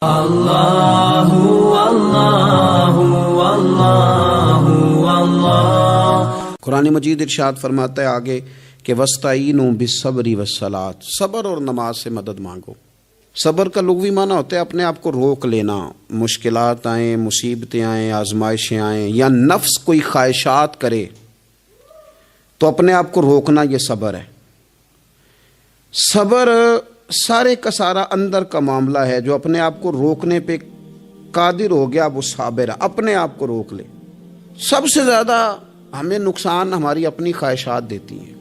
اللہ اللہ اللہ اللہ۔ قرآن مجید ارشاد فرماتا ہے آگے کہ وَاسْتَعِینُوا بِالصَّبْرِ وَالصَّلَاةِ، صبر اور نماز سے مدد مانگو۔ صبر کا لغوی معنی ہوتا ہے اپنے آپ کو روک لینا، مشکلات آئیں، مصیبتیں آئیں، آزمائشیں آئیں یا نفس کوئی خواہشات کرے تو اپنے آپ کو روکنا، یہ صبر ہے۔ صبر سارے کا سارا اندر کا معاملہ ہے، جو اپنے آپ کو روکنے پہ قادر ہو گیا وہ صابر ہے، اپنے آپ کو روک لے۔ سب سے زیادہ ہمیں نقصان ہماری اپنی خواہشات دیتی ہیں،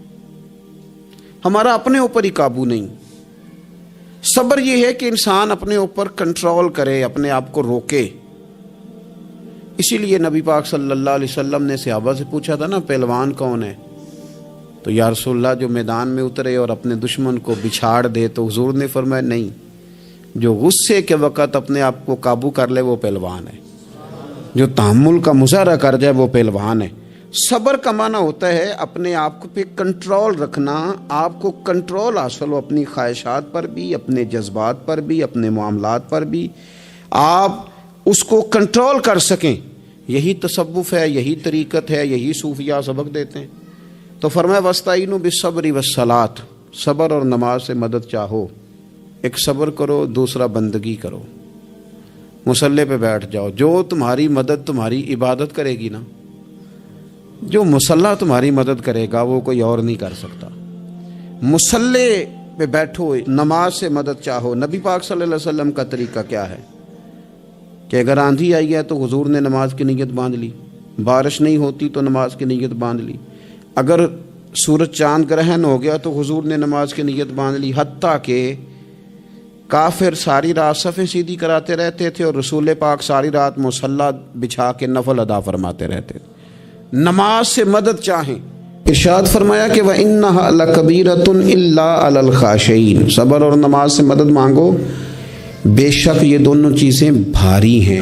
ہمارا اپنے اوپر ہی قابو نہیں۔ صبر یہ ہے کہ انسان اپنے اوپر کنٹرول کرے، اپنے آپ کو روکے۔ اسی لیے نبی پاک صلی اللہ علیہ وسلم نے صحابہ سے پوچھا تھا نا، پہلوان کون ہے؟ تو یا رسول اللہ جو میدان میں اترے اور اپنے دشمن کو بچھاڑ دے، تو حضور نے فرمایا نہیں، جو غصے کے وقت اپنے آپ کو قابو کر لے وہ پہلوان ہے، جو تحمل کا مظاہرہ کر جائے وہ پہلوان ہے۔ صبر کا معنی ہوتا ہے اپنے آپ پہ کنٹرول رکھنا، آپ کو کنٹرول حاصل ہو اپنی خواہشات پر بھی، اپنے جذبات پر بھی، اپنے معاملات پر بھی، آپ اس کو کنٹرول کر سکیں۔ یہی تصوف ہے، یہی طریقت ہے، یہی صوفیاء سبق دیتے ہیں۔ تو فرمایا وَاسْتَعِینُوا بِالصَّبْرِ وَالصَّلَاةِ، صبر اور نماز سے مدد چاہو۔ ایک صبر کرو، دوسرا بندگی کرو، مصلی پہ بیٹھ جاؤ۔ جو تمہاری مدد تمہاری عبادت کرے گی نا، جو مصلی تمہاری مدد کرے گا وہ کوئی اور نہیں کر سکتا۔ مصلی پہ بیٹھو، نماز سے مدد چاہو۔ نبی پاک صلی اللہ علیہ وسلم کا طریقہ کیا ہے کہ اگر آندھی آئی ہے تو حضور نے نماز کی نیت باندھ لی، بارش نہیں ہوتی تو نماز کی نیت باندھ لی، اگر سورج چاند گرہن ہو گیا تو حضور نے نماز کی نیت باندھ لی، حتیٰ کہ کافر ساری رات صفیں سیدھی کراتے رہتے تھے اور رسول پاک ساری رات مصلی بچھا کے نفل ادا فرماتے رہتے تھے۔ نماز سے مدد چاہیں۔ ارشاد فرمایا کہ وَإِنَّهَا لَكَبِيرَةٌ إِلَّا عَلَى الْخَاشِعِينَ، صبر اور نماز سے مدد مانگو، بے شک یہ دونوں چیزیں بھاری ہیں،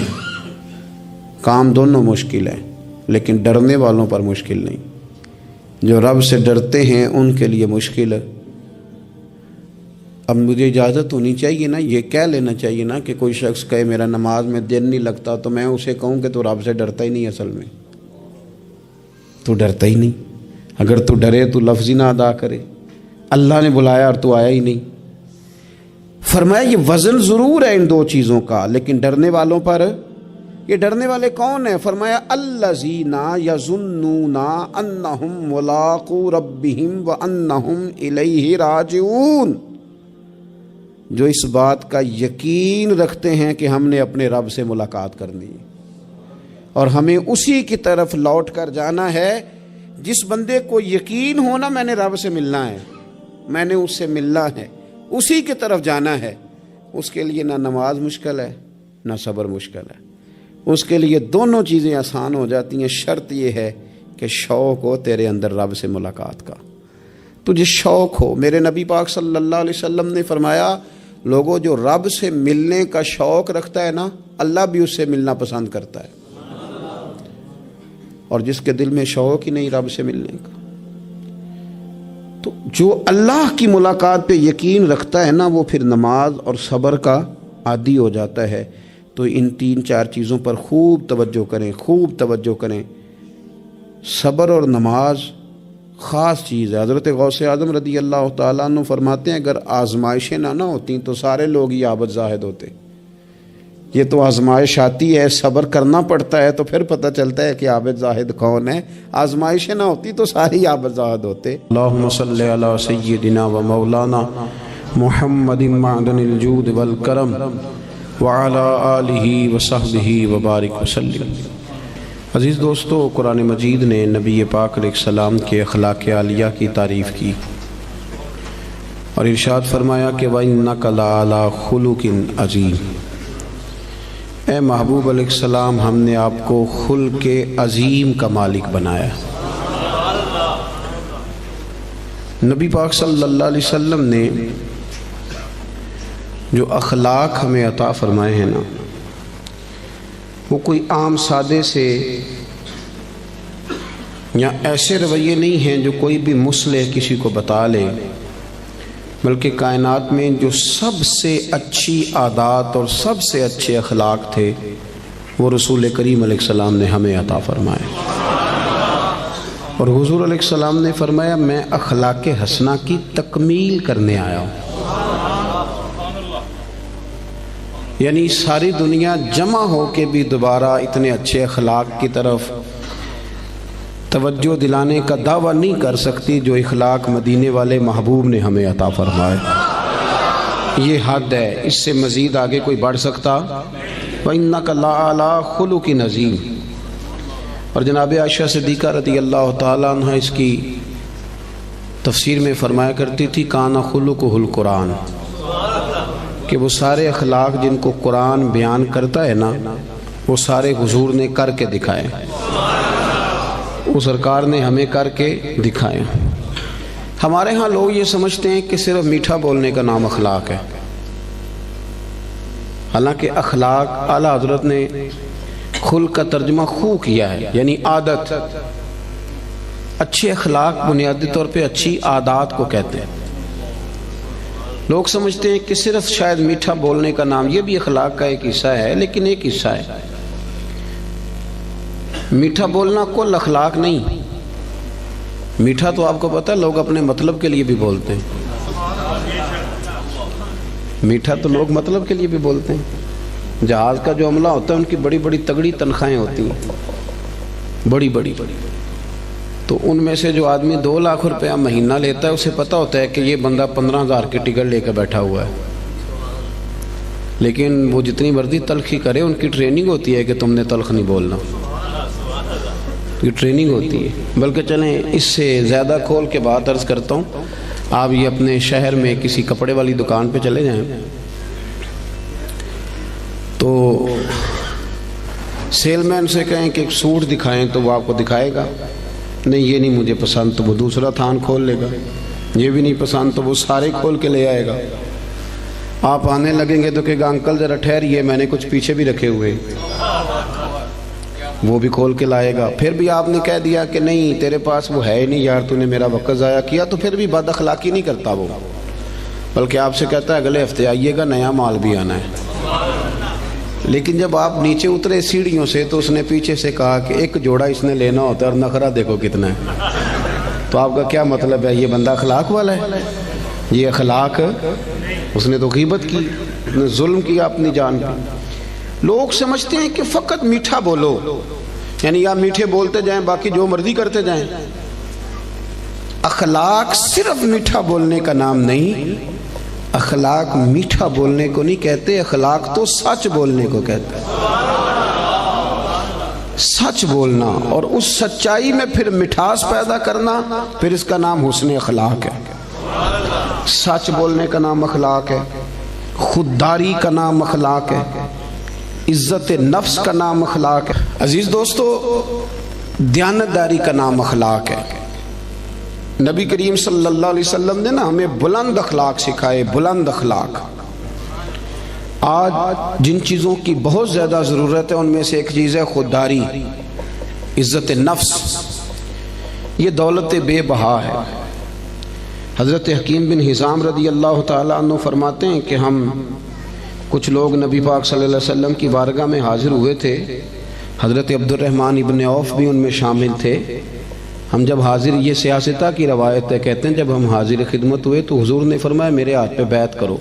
کام دونوں مشکل ہیں، لیکن ڈرنے والوں پر مشکل نہیں۔ جو رب سے ڈرتے ہیں ان کے لیے مشکل ہے۔ اب مجھے اجازت ہونی چاہیے نا، یہ کہہ لینا چاہیے نا کہ کوئی شخص کہے میرا نماز میں دن نہیں لگتا، تو میں اسے کہوں کہ تو رب سے ڈرتا ہی نہیں، اصل میں تو ڈرتا ہی نہیں۔ اگر تو ڈرے تو لفظ ہی نہ ادا کرے، اللہ نے بلایا اور تو آیا ہی نہیں۔ فرمایا یہ وزن ضرور ہے ان دو چیزوں کا، لیکن ڈرنے والوں پر، یہ ڈرنے والے کون ہیں؟ فرمایا الذین یظنون انہم ملاقو ربہم وانہم الیہ راجعون، جو اس بات کا یقین رکھتے ہیں کہ ہم نے اپنے رب سے ملاقات کرنی ہے اور ہمیں اسی کی طرف لوٹ کر جانا ہے۔ جس بندے کو یقین ہونا میں نے رب سے ملنا ہے، میں نے اس سے ملنا ہے، اسی کی طرف جانا ہے، اس کے لیے نہ نماز مشکل ہے نہ صبر مشکل ہے، اس کے لیے دونوں چیزیں آسان ہو جاتی ہیں۔ شرط یہ ہے کہ شوق ہو تیرے اندر رب سے ملاقات کا، تجھے شوق ہو۔ میرے نبی پاک صلی اللہ علیہ وسلم نے فرمایا لوگوں جو رب سے ملنے کا شوق رکھتا ہے نا، اللہ بھی اس سے ملنا پسند کرتا ہے، اور جس کے دل میں شوق ہی نہیں رب سے ملنے کا، تو جو اللہ کی ملاقات پہ یقین رکھتا ہے نا، وہ پھر نماز اور صبر کا عادی ہو جاتا ہے۔ تو ان تین چار چیزوں پر خوب توجہ کریں، خوب توجہ کریں۔ صبر اور نماز خاص چیز ہے۔ حضرت غوث اعظم رضی اللہ تعالیٰ عنہ فرماتے ہیں اگر آزمائشیں نہ ہوتیں تو سارے لوگ ہی عابد زاہد ہوتے۔ یہ تو آزمائش آتی ہے، صبر کرنا پڑتا ہے، تو پھر پتہ چلتا ہے کہ عابد زاہد کون ہے۔ آزمائشیں نہ ہوتی تو سارے عابد زاہد ہوتے۔ اللہم صلی علی سیدنا و مولانا محمد معدن الجود والکرم وعلی آلہ وصحبہ وبارک وسلم۔ عزیز دوستو، قرآن مجید نے نبی پاک علیہ السلام کے اخلاق عالیہ کی تعریف کی اور ارشاد فرمایا کہ وَإِنَّكَ لَعَلَىٰ خُلُقٍ عَظِيمٍ، اے محبوب علیہ السلام ہم نے آپ کو خلق عظیم کا مالک بنایا۔ نبی پاک صلی اللہ علیہ وسلم نے جو اخلاق ہمیں عطا فرمائے ہیں نا، وہ کوئی عام سادے سے یا ایسے رویے نہیں ہیں جو کوئی بھی مصلح کسی کو بتا لے، بلکہ کائنات میں جو سب سے اچھی عادات اور سب سے اچھے اخلاق تھے وہ رسول کریم علیہ السلام نے ہمیں عطا فرمائے. اور حضور علیہ السلام نے فرمایا میں اخلاق حسنہ کی تکمیل کرنے آیا ہوں. یعنی ساری دنیا جمع ہو کے بھی دوبارہ اتنے اچھے اخلاق کی طرف توجہ دلانے کا دعویٰ نہیں کر سکتی جو اخلاق مدینے والے محبوب نے ہمیں عطا فرمائے. یہ حد ہے، اس سے مزید آگے کوئی بڑھ سکتا؟ وَإِنَّكَ لَعَلَىٰ خُلُقٍ عَظِيمٍ. اور جناب عائشہ صدیقہ رضی اللہ تعالیٰ عنہ اس کی تفسیر میں فرمایا کرتی تھی کان خلقہ القرآن، کہ وہ سارے اخلاق جن کو قرآن بیان کرتا ہے نا وہ سارے حضور نے کر کے دکھائے، وہ سرکار نے ہمیں کر کے دکھائے. ہمارے ہاں لوگ یہ سمجھتے ہیں کہ صرف میٹھا بولنے کا نام اخلاق ہے، حالانکہ اخلاق اعلیٰ حضرت نے خلق کا ترجمہ خو کیا ہے، یعنی عادت. اچھے اخلاق بنیادی طور پہ اچھی عادات کو کہتے ہیں. لوگ سمجھتے ہیں کہ صرف شاید میٹھا بولنے کا نام، یہ بھی اخلاق کا ایک حصہ ہے لیکن ایک حصہ ہے. میٹھا بولنا کل اخلاق نہیں. میٹھا تو آپ کو پتہ ہے لوگ اپنے مطلب کے لیے بھی بولتے ہیں. میٹھا تو لوگ مطلب کے لیے بھی بولتے ہیں. جہاز کا جو عملہ ہوتا ہے ان کی بڑی بڑی تگڑی تنخواہیں ہوتی ہیں، بڑی بڑی. تو ان میں سے جو آدمی 2 لاکھ روپیہ مہینہ لیتا ہے اسے پتہ ہوتا ہے کہ یہ بندہ 15,000 کی ٹکٹ لے کے بیٹھا ہوا ہے، لیکن وہ جتنی مرضی تلخی کرے ان کی ٹریننگ ہوتی ہے کہ تم نے تلخ نہیں بولنا. یہ ٹریننگ ہوتی ہے. بلکہ چلیں اس سے زیادہ کھول کے بات عرض کرتا ہوں. آپ یہ اپنے شہر میں کسی کپڑے والی دکان پہ چلے جائیں تو سیل مین سے کہیں کہ ایک سوٹ دکھائیں تو وہ آپ کو دکھائے گا. نہیں یہ نہیں مجھے پسند تو وہ دوسرا تھان کھول لے گا. یہ بھی نہیں پسند تو وہ سارے کھول کے لے آئے گا. آپ آنے لگیں گے تو کہے گا انکل ذرا ٹھہریے میں نے کچھ پیچھے بھی رکھے ہوئے، وہ بھی کھول کے لائے گا. پھر بھی آپ نے کہہ دیا کہ نہیں تیرے پاس وہ ہے ہی نہیں یار، تو نے میرا وقت ضائع کیا، تو پھر بھی بد اخلاقی نہیں کرتا وہ، بلکہ آپ سے کہتا ہے اگلے ہفتے آئیے گا نیا مال بھی آنا ہے. لیکن جب آپ نیچے اترے سیڑھیوں سے تو اس نے پیچھے سے کہا کہ ایک جوڑا اس نے لینا ہوتا ہے اور نخرہ دیکھو کتنا ہے. تو آپ کا کیا مطلب ہے؟ یہ بندہ اخلاق والا ہے؟ یہ اخلاق، اس نے تو غیبت کی، اس نے ظلم کیا اپنی جان پہ. لوگ سمجھتے ہیں کہ فقط میٹھا بولو، یعنی آپ میٹھے بولتے جائیں باقی جو مرضی کرتے جائیں. اخلاق صرف میٹھا بولنے کا نام نہیں. اخلاق میٹھا بولنے کو نہیں کہتے، اخلاق تو سچ بولنے کو کہتے ہیں. سچ بولنا اور اس سچائی میں پھر مٹھاس پیدا کرنا، پھر اس کا نام حسن اخلاق ہے. سچ بولنے کا نام اخلاق ہے، خودداری کا نام اخلاق ہے، عزت نفس کا نام اخلاق ہے. عزیز دوستو، دیانتداری کا نام اخلاق ہے. نبی کریم صلی اللہ علیہ وسلم نے نا ہمیں بلند اخلاق سکھائے، بلند اخلاق. آج جن چیزوں کی بہت زیادہ ضرورت ہے ان میں سے ایک چیز ہے خودداری، عزت نفس. یہ دولت بے بہا ہے. حضرت حکیم بن حزام رضی اللہ تعالیٰ عنہ فرماتے ہیں کہ ہم کچھ لوگ نبی پاک صلی اللہ علیہ وسلم کی بارگاہ میں حاضر ہوئے تھے. حضرت عبد الرحمن ابن عوف بھی ان میں شامل تھے. ہم جب حاضر، یہ سیاستہ کی روایت ہے، کہتے ہیں جب ہم حاضر خدمت ہوئے تو حضور نے فرمایا میرے ہاتھ پہ بیعت کرو.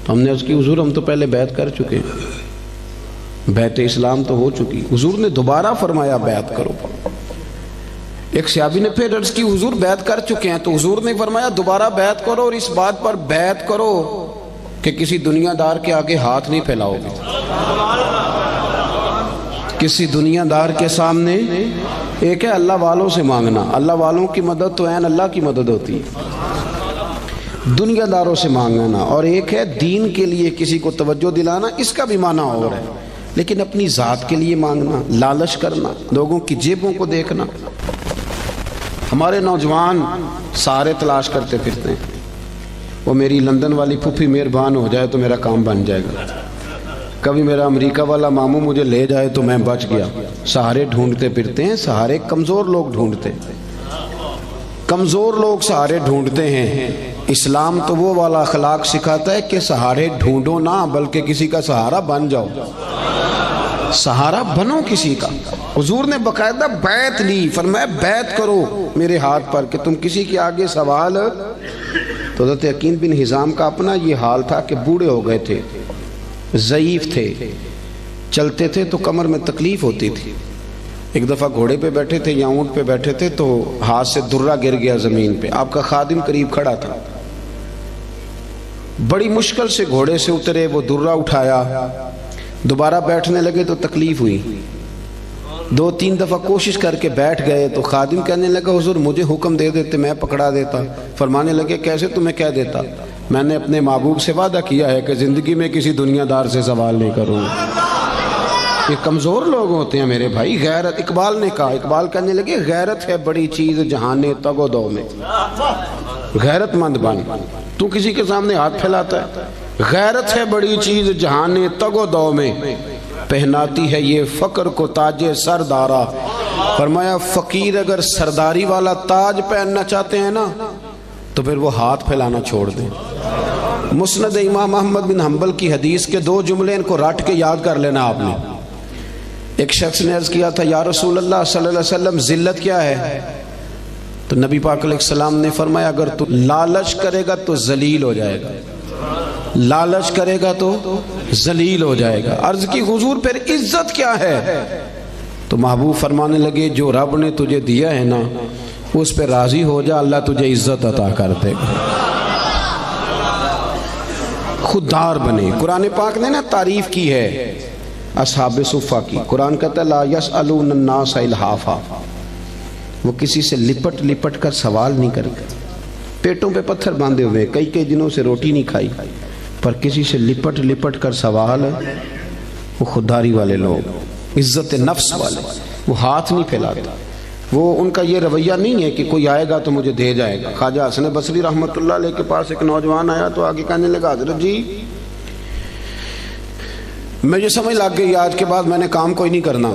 ہم نے اس کی حضور ہم تو پہلے بیعت کر چکے ہیں، بیعت اسلام تو ہو چکی. حضور نے دوبارہ فرمایا بیعت کرو. ایک صحابی نے پھر عرض کی حضور بیعت کر چکے ہیں، تو حضور نے فرمایا دوبارہ بیعت کرو، اور اس بات پر بیعت کرو کہ کسی دنیا دار کے آگے ہاتھ نہیں پھیلاؤ گے. کسی دنیا دار کے سامنے، ایک ہے اللہ والوں سے مانگنا، اللہ والوں کی مدد تو عین اللہ کی مدد ہوتی ہے، دنیا داروں سے مانگنا، اور ایک ہے دین کے لیے کسی کو توجہ دلانا، اس کا بھی معنی اور ہے. لیکن اپنی ذات کے لیے مانگنا، لالچ کرنا، لوگوں کی جیبوں کو دیکھنا. ہمارے نوجوان سارے تلاش کرتے پھرتے ہیں، وہ میری لندن والی پھوپھی مہربان ہو جائے تو میرا کام بن جائے گا، کبھی میرا امریکہ والا ماموں مجھے لے جائے تو میں بچ گیا. سہارے ڈھونڈتے پھرتے ہیں. سہارے کمزور لوگ ڈھونڈتے، کمزور لوگ سہارے ڈھونڈتے ہیں. اسلام تو وہ والا اخلاق سکھاتا ہے کہ سہارے ڈھونڈو نہ بلکہ کسی کا سہارا بن جاؤ، سہارا بنو کسی کا۔ حضور نے باقاعدہ بیعت لی، فرمایا بیعت کرو میرے ہاتھ پر کہ تم کسی کے آگے سوال۔ تو حضرت حکیم بن حزام کا اپنا یہ حال تھا کہ بوڑھے ہو گئے تھے، ضعیف تھے، چلتے تھے تو کمر میں تکلیف ہوتی تھی۔ ایک دفعہ گھوڑے پہ بیٹھے تھے یا اونٹ پہ بیٹھے تھے تو ہاتھ سے درہ گر گیا زمین پہ، آپ کا خادم قریب کھڑا تھا، بڑی مشکل سے گھوڑے سے اترے، وہ درہ اٹھایا، دوبارہ بیٹھنے لگے تو تکلیف ہوئی، 2-3 دفعہ کوشش کر کے بیٹھ گئے تو خادم کہنے لگا حضور مجھے حکم دے دیتے میں پکڑا دیتا۔ فرمانے لگے کیسے تمہیں کہہ دیتا؟ میں نے اپنے محبوب سے وعدہ کیا ہے کہ زندگی میں کسی دنیا دار سے سوال نہیں کروں۔ یہ کمزور لوگ ہوتے ہیں میرے بھائی۔ غیرت، اقبال نے کہا، اقبال کہنے لگے غیرت ہے بڑی چیز جہان تگ و دو میں، غیرت مند بن، تو کسی کے سامنے ہاتھ پھیلاتا ہے؟ غیرت ہے بڑی چیز جہان تگ و دو میں، پہناتی ہے یہ فقر کو تاج سردارا۔ فرمایا فقیر اگر سرداری والا تاج پہننا چاہتے ہیں نا تو پھر وہ ہاتھ پھیلانا چھوڑ دیں۔ مسند امام احمد بن حنبل کی حدیث کے 2 جملے ان کو رٹ کے یاد کر لینا آپ نے۔ ایک شخص نے عرض کیا تھا یا رسول اللہ صلی اللہ علیہ وسلم ذلت کیا ہے؟ تو نبی پاک علیہ السلام نے فرمایا اگر تو لالچ کرے گا تو ذلیل ہو جائے گا، لالچ کرے گا تو ذلیل ہو جائے گا۔ عرض کی حضور پھر عزت کیا ہے؟ تو محبوب فرمانے لگے جو رب نے تجھے دیا ہے نا اس پہ راضی ہو جا، اللہ تجھے عزت عطا کر دے گا۔ خوددار بنے۔ قرآن پاک نے نا تعریف کی ہے اصحاب صفہ کی، قرآن کہتا ہے لا یسألون الناس الحافا، وہ کسی سے لپٹ لپٹ کر سوال نہیں کرتے، پیٹوں پہ پتھر باندھے ہوئے، کئی دنوں سے روٹی نہیں کھائی، پر کسی سے لپٹ لپٹ کر سوال، وہ خودداری والے لوگ، عزت نفس والے، وہ ہاتھ نہیں پھیلاتے، وہ ان کا یہ رویہ نہیں ہے کہ کوئی آئے گا تو مجھے دے جائے گا۔ خواجہ حسن بصری رحمۃ اللہ علیہ کے پاس ایک نوجوان آیا تو آگے کہنے لگا حضرت جی مجھے سمجھ لگ گئی آج کے بعد میں نے کام کوئی نہیں کرنا،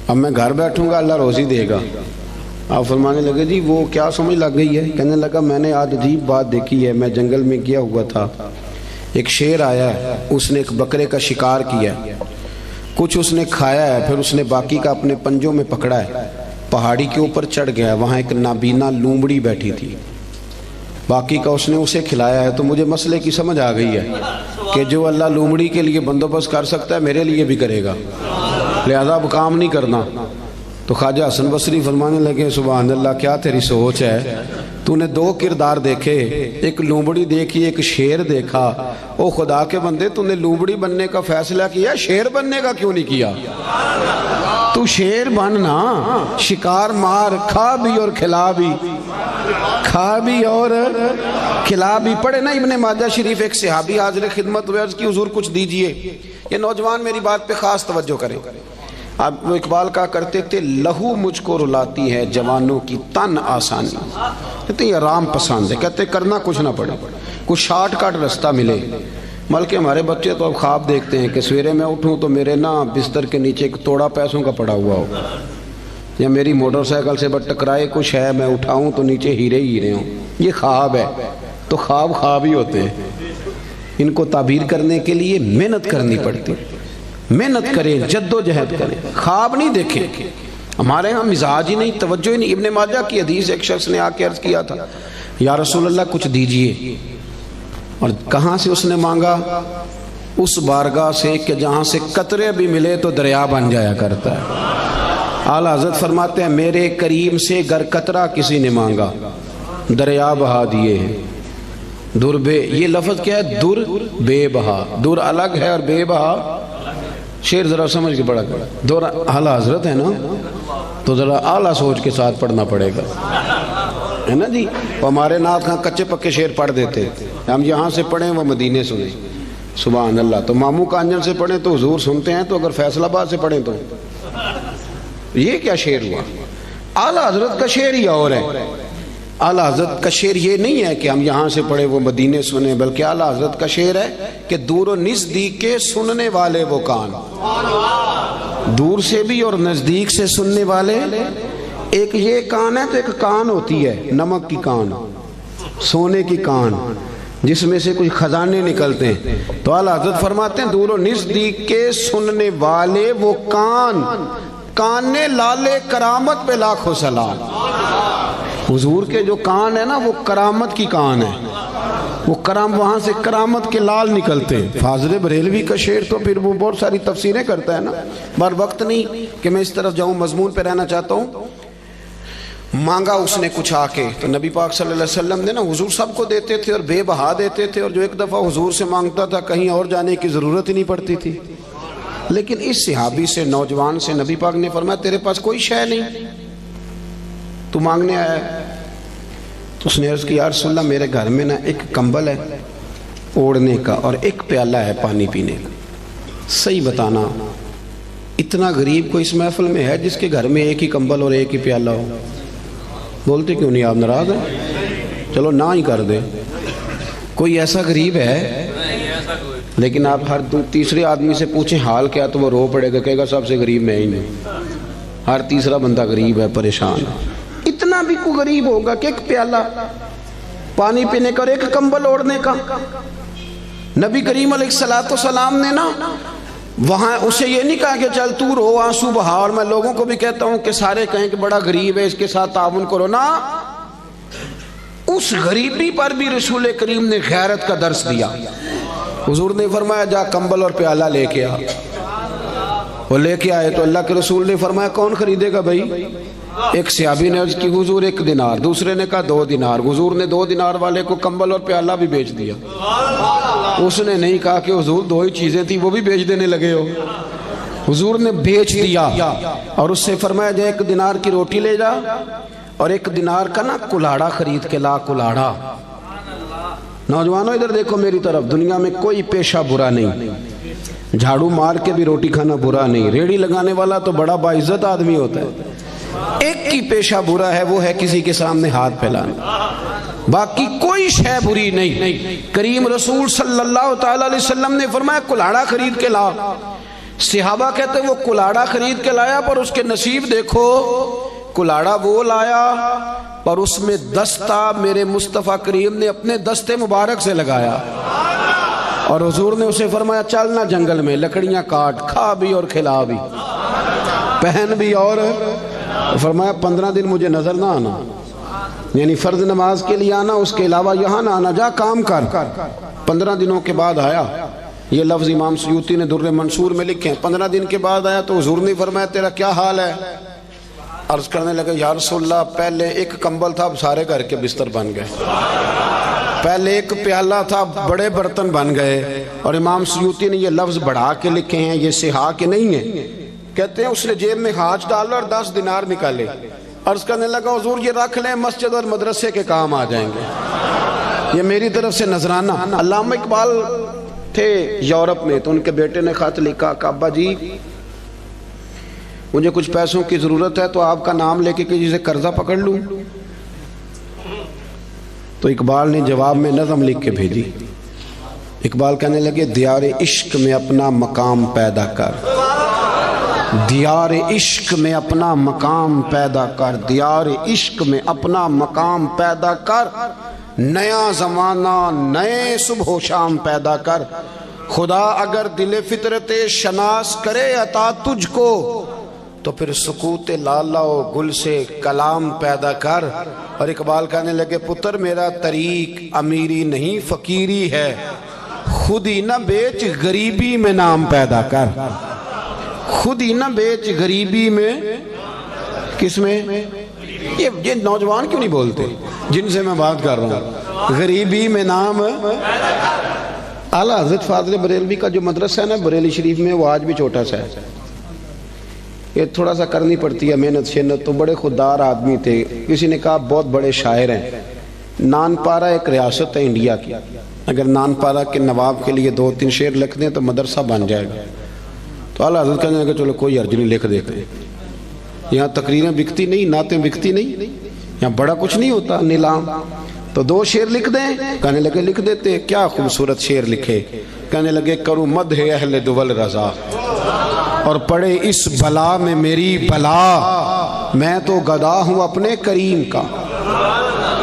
اب میں گھر بیٹھوں گا اللہ روزی دے گا۔ آپ فرمانے لگے جی وہ کیا سمجھ لگ گئی ہے؟ کہنے لگا میں نے آج عجیب بات دیکھی ہے، میں جنگل میں گیا ہوا تھا، ایک شیر آیا ہے، اس نے ایک بکرے کا شکار کیا، کچھ اس نے کھایا ہے، پھر اس نے باقی کا اپنے پنجوں میں پکڑا ہے، پہاڑی کے اوپر چڑھ گیا، وہاں ایک نابینا لومڑی بیٹھی تھی، باقی کا اس نے اسے کھلایا ہے۔ تو مجھے مسئلے کی سمجھ آ گئی ہے کہ جو اللہ لومڑی کے لیے بندوبست کر سکتا ہے میرے لیے بھی کرے گا، لہذا اب کام نہیں کرنا۔ تو خواجہ حسن بصری فرمانے لگے سبحان اللہ کیا تیری سوچ ہے، تو نے 2 کردار دیکھے، ایک لومڑی دیکھی ایک شیر دیکھا، او خدا کے بندے تو نے لومڑی بننے کا فیصلہ کیا، شیر بننے کا کیوں نہیں کیا؟ تو شیر بننا، شکار مار، کھا بھی اور کھلا بھی، کھا بھی اور کھلا بھی۔ پڑھے نا ابن ماجہ شریف، ایک صحابی حاضر خدمت ہوئے، عرض کی حضور کچھ دیجئے۔ یہ نوجوان میری بات پہ خاص توجہ کریں، اب وہ اقبال کہا کرتے تھے لہو مجھ کو رلاتی ہے جوانوں کی تن آسانی، کہتے ہیں آرام پسند ہے، کہتے کرنا کچھ نہ پڑے، کچھ شارٹ کٹ رستہ ملے۔ بلکہ ہمارے بچے تو اب خواب دیکھتے ہیں کہ سویرے میں اٹھوں تو میرے نا بستر کے نیچے ایک توڑا پیسوں کا پڑا ہوا ہو، یا میری موٹر سائیکل سے بس ٹکرائے کچھ ہے، میں اٹھاؤں تو نیچے ہیرے ہی ہیرے ہوں۔ یہ خواب ہے، تو خواب خواب ہی ہوتے ہیں، ان کو تعبیر کرنے کے لیے محنت کرنی پڑتی، محنت کریں، جد و جہد کریں، خواب نہیں دیکھیں۔ ہمارے ہاں مزاج ہی نہیں، توجہ ہی نہیں۔ ابن ماجہ کی حدیث ایک شخص نے آ کے عرض کیا تھا یا رسول اللہ کچھ دیجئے، اور کہاں سے اس نے مانگا؟ اس بارگاہ سے کہ جہاں سے قطرے بھی ملے تو دریا بن جایا کرتا ہے۔ اعلیٰ حضرت فرماتے ہیں میرے کریم سے گر قطرہ کسی نے مانگا دریا بہا دیے ہیں۔ در بے، یہ لفظ کیا ہے؟ در بے بہا، در الگ ہے اور بے بہا، شیر ذرا سمجھ کے پڑھا کرو، دور اعلیٰ حضرت ہے نا تو ذرا اعلیٰ سوچ کے ساتھ پڑھنا پڑے گا، ہے نا جی۔ ہمارے نعت خاں کچے پکے شیر پڑھ دیتے، ہم یہاں سے پڑھیں وہ مدینے سنیں، سبحان اللہ۔ تو ماموں کانجن سے پڑھیں تو حضور سنتے ہیں، تو اگر فیصل آباد سے پڑھیں تو یہ کیا شیر ہوا؟ اعلیٰ حضرت کا شیر ہی اور ہے۔ اعلیٰ حضرت کا شعر یہ نہیں ہے کہ ہم یہاں سے پڑھے وہ مدینے سنیں، بلکہ اعلیٰ حضرت کا شعر ہے کہ دور و نزدیک کے سننے والے وہ کان، دور سے بھی اور نزدیک سے سننے والے، ایک یہ کان ہے تو ایک کان ہوتی ہے نمک کی کان، سونے کی کان جس میں سے کچھ خزانے نکلتے ہیں. تو اعلیٰ حضرت فرماتے ہیں دور و نزدیک کے سننے والے وہ کان، کان لالے کرامت پہ لاکھوں سلام. حضور کے جو کان ہے نا وہ کرامت کی کان ہے، وہ وہاں سے کرامت کے لال نکلتے ہیں. فاضل بریلوی کا شعر تو پھر وہ بہت ساری تفسیریں کرتا ہے نا، بار وقت نہیں کہ میں اس طرف جاؤں، مضمون پہ رہنا چاہتا ہوں. مانگا اس نے کچھ آ کے تو نبی پاک صلی اللہ علیہ وسلم نے نا، حضور سب کو دیتے تھے اور بے بہا دیتے تھے، اور جو ایک دفعہ حضور سے مانگتا تھا کہیں اور جانے کی ضرورت ہی نہیں پڑتی تھی. لیکن اس صحابی سے، نوجوان سے نبی پاک نے فرمایا تیرے پاس کوئی شے نہیں، تو مانگنے آیا ہے. تو اس نے عرض کی یا رسول اللہ میرے گھر میں نا ایک کمبل ہے اوڑھنے کا اور ایک پیالہ ہے پانی پینے کا. صحیح بتانا اتنا غریب کوئی اس محفل میں ہے جس کے گھر میں ایک ہی کمبل اور ایک ہی پیالہ ہو؟ بولتے کیوں نہیں؟ آپ ناراض ہیں؟ چلو نہ ہی کر دیں. کوئی ایسا غریب ہے؟ لیکن آپ ہر تیسرے آدمی سے پوچھیں حال کیا تو وہ رو پڑے گا، کہے گا سب سے غریب میں ہی نہیں. ہر تیسرا بندہ غریب ہے، پریشان ہے. اتنا بھی کوئی غریب ہوگا کہ ایک پیالہ پانی پینے کا اور ایک کمبل اوڑھنے کا؟ نبی کریم علیہ الصلوۃ والسلام نے نا وہاں اسے یہ نہیں کہا کہ چل تو رو آنسو بہا، اور میں لوگوں کو بھی کہتا ہوں کہ سارے کہیں کہ بڑا غریب ہے اس کے ساتھ تعاون کرو. نا، اس غریبی پر بھی رسول کریم نے غیرت کا درس دیا. حضور نے فرمایا جا کمبل اور پیالہ لے کے آ. وہ لے کے آئے تو اللہ کے رسول نے فرمایا کون خریدے گا بھائی؟ ایک صحابی نے عرض کی حضور 1 دینار، دوسرے نے کہا 2 دینار. حضور نے 2 دینار والے کو کمبل اور پیالہ بھی بیچ دیا. اس نے نہیں کہا کہ حضور 2 ہی چیزیں تھی وہ بھی بیچ دینے لگے ہو. حضور نے بیچ دیا اور اس سے فرمایا جا 1 دینار کی روٹی لے جا اور 1 دینار کا نا کلاڑا خرید کے لا. کلاڑا، نوجوانوں ادھر دیکھو میری طرف، دنیا میں کوئی پیشہ برا نہیں. جھاڑو مار کے بھی روٹی کھانا برا نہیں. ریڑھی لگانے والا تو بڑا باعزت آدمی ہوتا ہے. ایک کی پیشہ برا ہے، وہ ہے کسی کے سامنے ہاتھ پھیلانا. باقی کوئی شے بری نہیں. کریم رسول صلی اللہ تعالی علیہ وسلم نے فرمایا کلاڑا خرید کے لا. صحابہ کہتے وہ کلاڑا خرید کے لایا، پر اس کے نصیب دیکھو، کلاڑا وہ لایا پر اس میں دستہ میرے مصطفیٰ کریم نے اپنے دستے مبارک سے لگایا. اور حضور نے اسے فرمایا چلنا جنگل میں، لکڑیاں کاٹ، کھا بھی اور کھلا بھی، پہن بھی، اور فرمایا 15 دن مجھے نظر نہ آنا، یعنی فرض نماز کے لیے آنا، اس کے علاوہ یہاں نہ آنا، جا کام کر. 15 دنوں کے بعد آیا. یہ لفظ امام سیوطی نے در منصور میں لکھے ہیں. 15 دن کے بعد آیا تو حضور نے فرمایا تیرا کیا حال ہے؟ عرض کرنے لگا یا رسول اللہ پہلے 1 کمبل تھا، اب سارے گھر کے بستر بن گئے. پہلے 1 پیالہ تھا، بڑے برتن بن گئے. اور امام سیوطی نے یہ لفظ بڑھا کے لکھے ہیں، یہ سہا کے نہیں ہیں. کہتے ہیں اس نے جیب میں ہاتھ ڈالا اور 10 دینار نکالے. عرض کرنے لگا حضور یہ رکھ لیں، مسجد اور مدرسے کے کام آ جائیں گے. یہ میری طرف سے نذرانہ. علامہ اقبال تھے یورپ میں، تو ان کے بیٹے نے خط لکھا کہ ابا جی مجھے کچھ پیسوں کی ضرورت ہے، تو آپ کا نام لے کے کسی سے قرضہ پکڑ لوں؟ تو اقبال نے جواب میں نظم لکھ کے بھیجی. اقبال کہنے لگے دیار عشق میں اپنا مقام پیدا کر، دیار عشق میں اپنا مقام پیدا کر، دیار عشق میں اپنا مقام پیدا کر، نیا زمانہ نئے صبح و شام پیدا کر. خدا اگر دل فطرت شناس کرے عطا تجھ کو، تو پھر سکوت لالا و گل سے کلام پیدا کر. اور اقبال کہنے لگے پتر میرا طریق امیری نہیں فقیری ہے، خود ہی نہ بیچ غریبی میں نام پیدا کر. خود ہی نہ بیچ غریبی میں، کس میں؟ یہ نوجوان کیوں نہیں بولتے جن سے میں بات کر رہا ہوں؟ غریبی میں نام. اعلیٰ حضرت فاضل بریلوی کا جو مدرسہ ہے نا بریلی شریف میں، وہ آج بھی چھوٹا سا ہے. یہ تھوڑا سا کرنی پڑتی ہے محنت شنت. تو بڑے خوددار آدمی تھے. کسی نے کہا بہت بڑے شاعر ہیں. نان پارا ایک ریاست ہے انڈیا کی، اگر نان پارا کے نواب کے لیے 2-3 شعر لکھ دیں تو مدرسہ بن جائے گا. تو اعلیٰ حضرت کہنے لگا چلو کوئی حرج نہیں، لکھ دیتے ہیں. یہاں تقریریں بکتی نہیں، نعتیں بکتی نہیں، یہاں بڑا کچھ نہیں ہوتا نیلام. تو 2 شعر لکھ دیں؟ کہنے لگے لکھ دیتے. کیا خوبصورت شعر لکھے. کہنے لگے کروں مدح اہل دول رضا، اور پڑے اس بلا میں میری بلا، میں تو گدا ہوں اپنے کریم کا.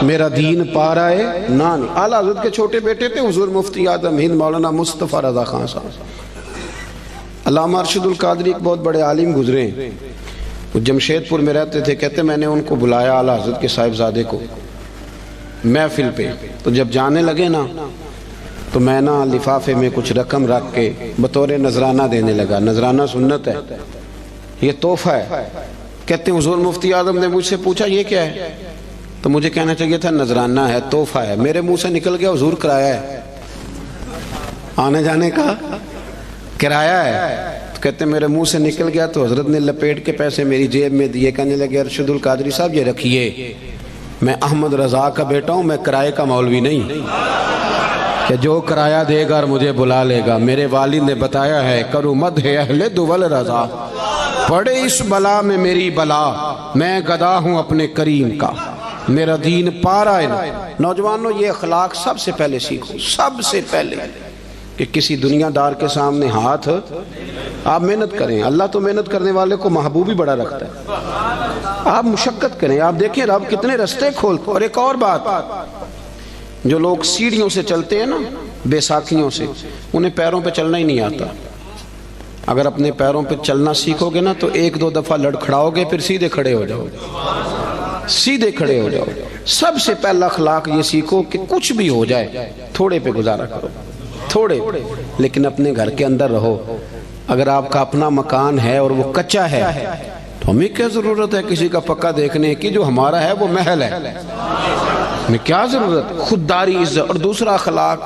میرا دین پا رہا ہے نان. اعلیٰ حضرت کے چھوٹے بیٹے تھے حضور مفتی اعظم ہند مولانا مصطفیٰ رضا خان صاحب. علامہ ارشد القادری ایک بہت بڑے عالم گزرے ہیں, وہ جمشید پور میں رہتے تھے. کہتے میں نے ان کو بلایا اعلیٰ حضرت کے صاحبزادے کو محفل پہ, تو جب جانے لگے نا تو میں نا لفافے میں کچھ رقم رکھ کے بطور نذرانہ دینے لگا. نذرانہ سنت ہے, یہ تحفہ ہے. کہتے ہیں حضور مفتی اعظم نے مجھ سے پوچھا یہ کیا ہے, تو مجھے کہنا چاہیے تھا نذرانہ ہے, تحفہ ہے. میرے منہ سے نکل گیا حضور کرایہ ہے, آنے جانے کا کرایہ ہے. تو کہتے ہیں میرے منہ سے نکل گیا تو حضرت نے لپیٹ کے پیسے میری جیب میں دیے. کہنے لگے ارشد القادری صاحب یہ رکھیے, میں احمد رضا کا بیٹا ہوں, میں کرایہ کا مولوی نہیں کہ جو کرایہ دے گا اور مجھے بلا لے گا. میرے والد نے بتایا ہے کرو مدح اہل دول رضا, پڑے اس بلا میں میری بلا, میں گدا ہوں اپنے کریم کا, میرا دین پارا ہے. نوجوانوں یہ اخلاق سب سے پہلے سیکھو, سب سے پہلے کہ کسی دنیا دار کے سامنے ہاتھ آپ محنت کریں. اللہ تو محنت کرنے والے کو محبوب ہی بڑا رکھتا ہے. آپ مشقت کریں, آپ دیکھیں رب کتنے رستے کھولتے. اور ایک اور بات, جو لوگ سیڑھیوں سے چلتے ہیں نا, بے ساکھیوں سے, انہیں پیروں پہ چلنا ہی نہیں آتا. اگر اپنے پیروں پہ چلنا سیکھو گے نا تو ایک دو دفعہ لڑکھڑاؤ گے, پھر سیدھے کھڑے ہو جاؤ گے, سیدھے کھڑے ہو جاؤ گے. سب سے پہلا اخلاق یہ سیکھو کہ کچھ بھی ہو جائے تھوڑے پہ گزارا کرو, تھوڑے, لیکن اپنے گھر کے اندر رہو. اگر آپ کا اپنا مکان ہے اور وہ کچا ہے تو ہمیں کیا ضرورت ہے کسی کا پکا دیکھنے کی, جو ہمارا ہے وہ محل ہے, ہمیں کیا ضرورت. خودداری, عزت. اور دوسرا اخلاق,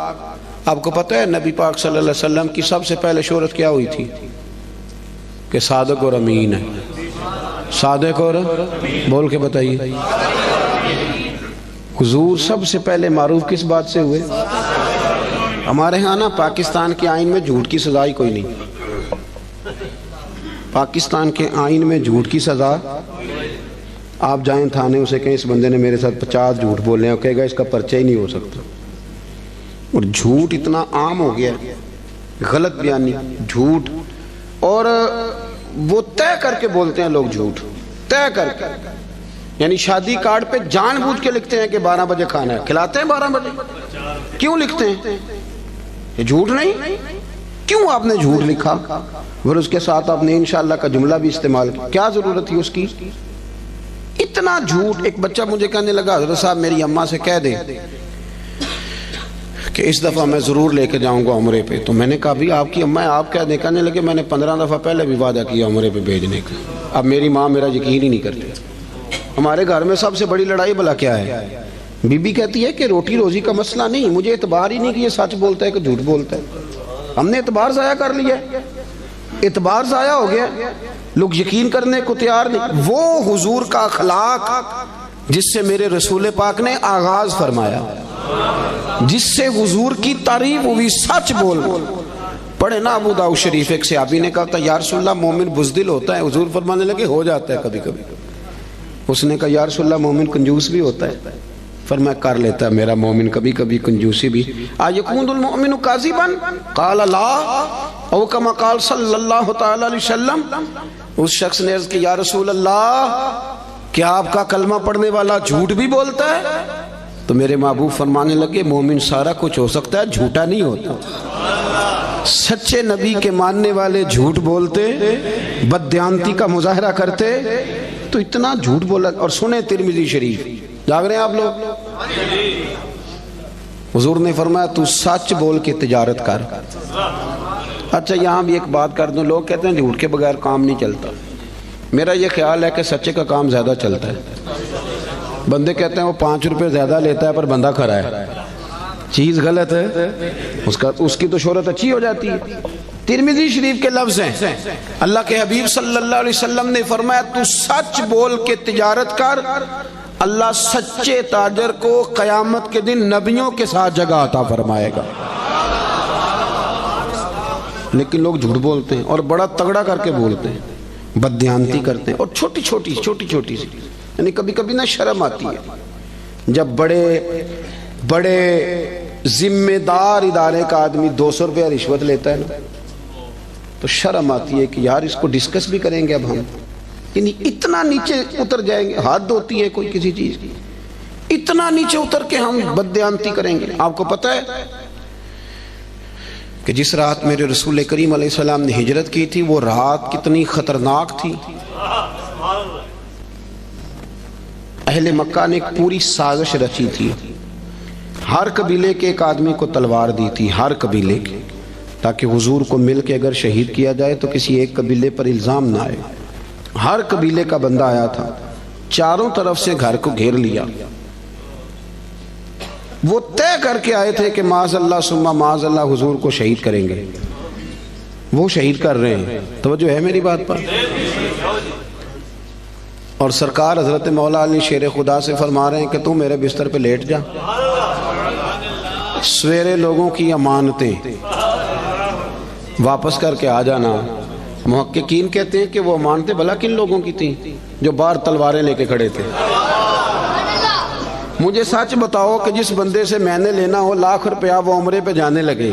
آپ کو پتہ ہے نبی پاک صلی اللہ علیہ وسلم کی سب سے پہلے شہرت کیا ہوئی تھی کہ صادق اور امین ہے. صادق اور بول کے بتائیے, حضور سب سے پہلے معروف کس بات سے ہوئے؟ ہمارے ہاں نا پاکستان کے آئین میں جھوٹ کی سزا ہی کوئی نہیں. پاکستان کے آئین میں جھوٹ کی سزا, آپ جائیں تھانے اسے کہیں اس بندے نے میرے ساتھ 50 جھوٹ بولے ہیں, کہے گا اس کا پرچہ ہی نہیں ہو سکتا. اور جھوٹ اتنا عام ہو گیا, غلط بیانی, جھوٹ, اور وہ طے کر کے بولتے ہیں لوگ جھوٹ, طے کر کے. یعنی شادی کارڈ پہ جان بوجھ کے لکھتے ہیں کہ 12 بجے کھانا ہے, کھلاتے ہیں 12 بجے. کیوں لکھتے ہیں؟ یہ جھوٹ نہیں, کیوں آپ نے جھوٹ لکھا؟ پھر اس کے ساتھ آپ نے انشاءاللہ کا جملہ بھی استعمال کیا, کیا ضرورت تھی اس کی؟ اتنا جھوٹ. ایک بچہ مجھے کہنے لگا حضرت صاحب میری اماں سے کہہ دیں کہ اس دفعہ میں ضرور لے کے جاؤں گا عمرے پہ. تو میں نے کہا بھی آپ کی اماں آپ کہہ دیں. کہنے لگے میں نے 15 دفعہ پہلے بھی وعدہ کیا عمرے پہ بھیجنے کا, اب میری ماں میرا یقین ہی نہیں کرتی. ہمارے گھر میں سب سے بڑی لڑائی بلا کیا ہے؟ بی بی کہتی ہے کہ روٹی روزی کا مسئلہ نہیں, مجھے اعتبار ہی نہیں کہ یہ سچ بولتا ہے کہ جھوٹ بولتا ہے. ہم نے اعتبار ضائع کر لیا, اعتبار ضائع ہو گیا, لوگ یقین کرنے کو تیار نہیں. وہ حضور کا اخلاق جس سے میرے رسول پاک نے آغاز فرمایا, جس سے حضور کی تعریف ہوئی, سچ بول. پڑھے نا ابو داؤد شریف, ایک صحابی نے کہا تھا یا رسول اللہ مومن بزدل ہوتا ہے, حضور فرمانے لگے ہو جاتا ہے کبھی کبھی. اس نے کہا یا رسول اللہ مومن کنجوس بھی ہوتا ہے, فرمایا کر لیتا ہے میرا مومن کبھی کبھی کنجوسی بھی. ایکون المؤمن کاذبا قال لا او کما قال صلی اللہ تعالی علیہ وسلم. اس شخص نے عرض کی یا رسول اللہ کیا آپ کا کلمہ پڑھنے والا جھوٹ بھی بولتا ہے؟ تو میرے محبوب فرمانے لگے مومن سارا کچھ ہو سکتا ہے, جھوٹا نہیں ہوتا. سچے نبی کے ماننے والے جھوٹ بولتے, بددیانتی کا مظاہرہ کرتے, تو اتنا جھوٹ بولا. اور سنیں ترمذی شریف, جاگ رہے ہیں آپ لوگ؟ حضور نے فرمایا تو سچ بول کے تجارت کر. اچھا یہاں بھی ایک بات کر دوں, لوگ کہتے ہیں جھوٹ کے بغیر کام نہیں چلتا. میرا یہ خیال ہے کہ سچے کا کام زیادہ چلتا ہے. بندے کہتے ہیں وہ 5 روپے زیادہ لیتا ہے پر بندہ کھرا ہے, چیز غلط ہے, اس کی تو شہرت اچھی ہو جاتی ہے. ترمذی شریف کے لفظ ہیں, اللہ کے حبیب صلی اللہ علیہ وسلم نے فرمایا تو سچ بول کے تجارت کر, اللہ سچے تاجر کو قیامت کے دن نبیوں کے ساتھ جگہ عطا فرمائے گا. لیکن لوگ جھوٹ بولتے ہیں اور بڑا تگڑا کر کے بولتے ہیں, بددیانتی کرتے ہیں, اور چھوٹی چھوٹی سی, یعنی کبھی کبھی نا شرم آتی ہے جب بڑے ذمہ دار ادارے کا آدمی 200 روپیہ رشوت لیتا ہے نا, تو شرم آتی ہے کہ یار اس کو ڈسکس بھی کریں گے اب ہم, یعنی اتنا نیچے اتر جائیں گے. حد ہوتی ہے کوئی کسی چیز کی. اتنا نیچے اتر کے ہم بددیانتی کریں گے؟ آپ کو پتہ ہے کہ جس رات میرے رسول کریم علیہ السلام نے ہجرت کی تھی وہ رات کتنی خطرناک تھی؟ اہل مکہ نے ایک پوری سازش رچی تھی، ہر قبیلے کے ایک آدمی کو تلوار دی تھی، ہر قبیلے کے، تاکہ حضور کو مل کے اگر شہید کیا جائے تو کسی ایک قبیلے پر الزام نہ آئے۔ ہر قبیلے کا بندہ آیا تھا، چاروں طرف سے گھر کو گھیر لیا۔ وہ طے کر کے آئے تھے کہ معاذ اللہ ثم معاذ اللہ حضور کو شہید کریں گے، وہ شہید کر رہے ہیں۔ توجہ ہے میری بات پر؟ اور سرکار حضرت مولا علی شیر خدا سے فرما رہے ہیں کہ تو میرے بستر پہ لیٹ جا، سویرے لوگوں کی امانتیں واپس کر کے آ جانا۔ محققین کہتے ہیں کہ وہ امانتیں بھلا کن لوگوں کی تھیں؟ جو باہر تلواریں لے کے کھڑے تھے۔ مجھے سچ بتاؤ کہ جس بندے سے میں نے لینا ہو لاکھ روپیہ وہ عمرے پہ جانے لگے،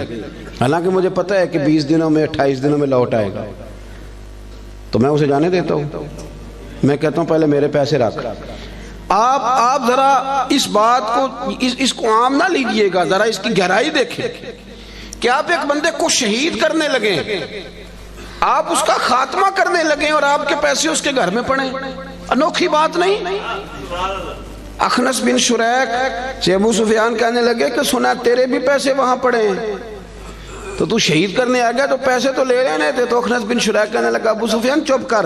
حالانکہ مجھے پتہ ہے کہ 20 دنوں میں 28 دنوں میں لوٹ آئے گا، تو میں اسے جانے دیتا ہوں؟ میں کہتا ہوں پہلے میرے پیسے رکھ۔ آپ ذرا اس بات کو اس کو عام نہ لیجئے گا، ذرا اس کی گہرائی دیکھیں کہ آپ ایک بندے کو شہید کرنے لگیں، آپ اس کا خاتمہ کرنے لگیں اور آپ کے پیسے اس کے گھر میں پڑیں۔ انوکھی بات نہیں؟ اخنس بن شریک سے ابو سفیان کہنے لگے کہ سنا تیرے بھی پیسے وہاں پڑے ہیں، تو شہید کرنے آ گیا تو پیسے تو لے لینے تھے۔ تو اخنس بن شریک کہنے لگا ابو سفیان چپ کر،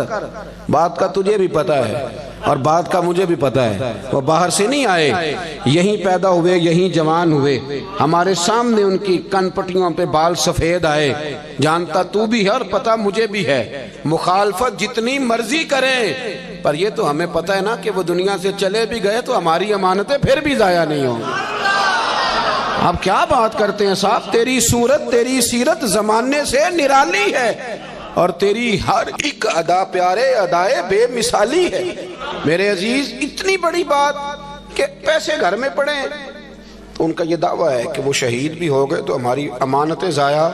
بات کا تجھے بھی پتہ ہے اور بات کا مجھے بھی پتہ ہے، وہ باہر سے نہیں آئے، یہیں پیدا ہوئے، یہیں جوان ہوئے، ہمارے سامنے ان کی کن پٹیوں پہ بال سفید آئے، جانتا تو بھی ہے اور پتہ مجھے بھی ہے، مخالفت جتنی مرضی کریں پر یہ تو ہمیں پتہ ہے نا کہ وہ دنیا سے چلے بھی گئے تو ہماری امانتیں پھر بھی ضائع نہیں ہوں۔ آپ کیا بات کرتے ہیں صاحب؟ تیری صورت تیری سیرت زمانے سے نرالی ہے اور تیری ہر ایک ادا پیارے ادائے بے مثالی ہے۔ میرے عزیز اتنی بڑی بات کہ پیسے گھر میں پڑے، تو ان کا یہ دعویٰ ہے کہ وہ شہید بھی ہو گئے تو ہماری امانتیں ضائع۔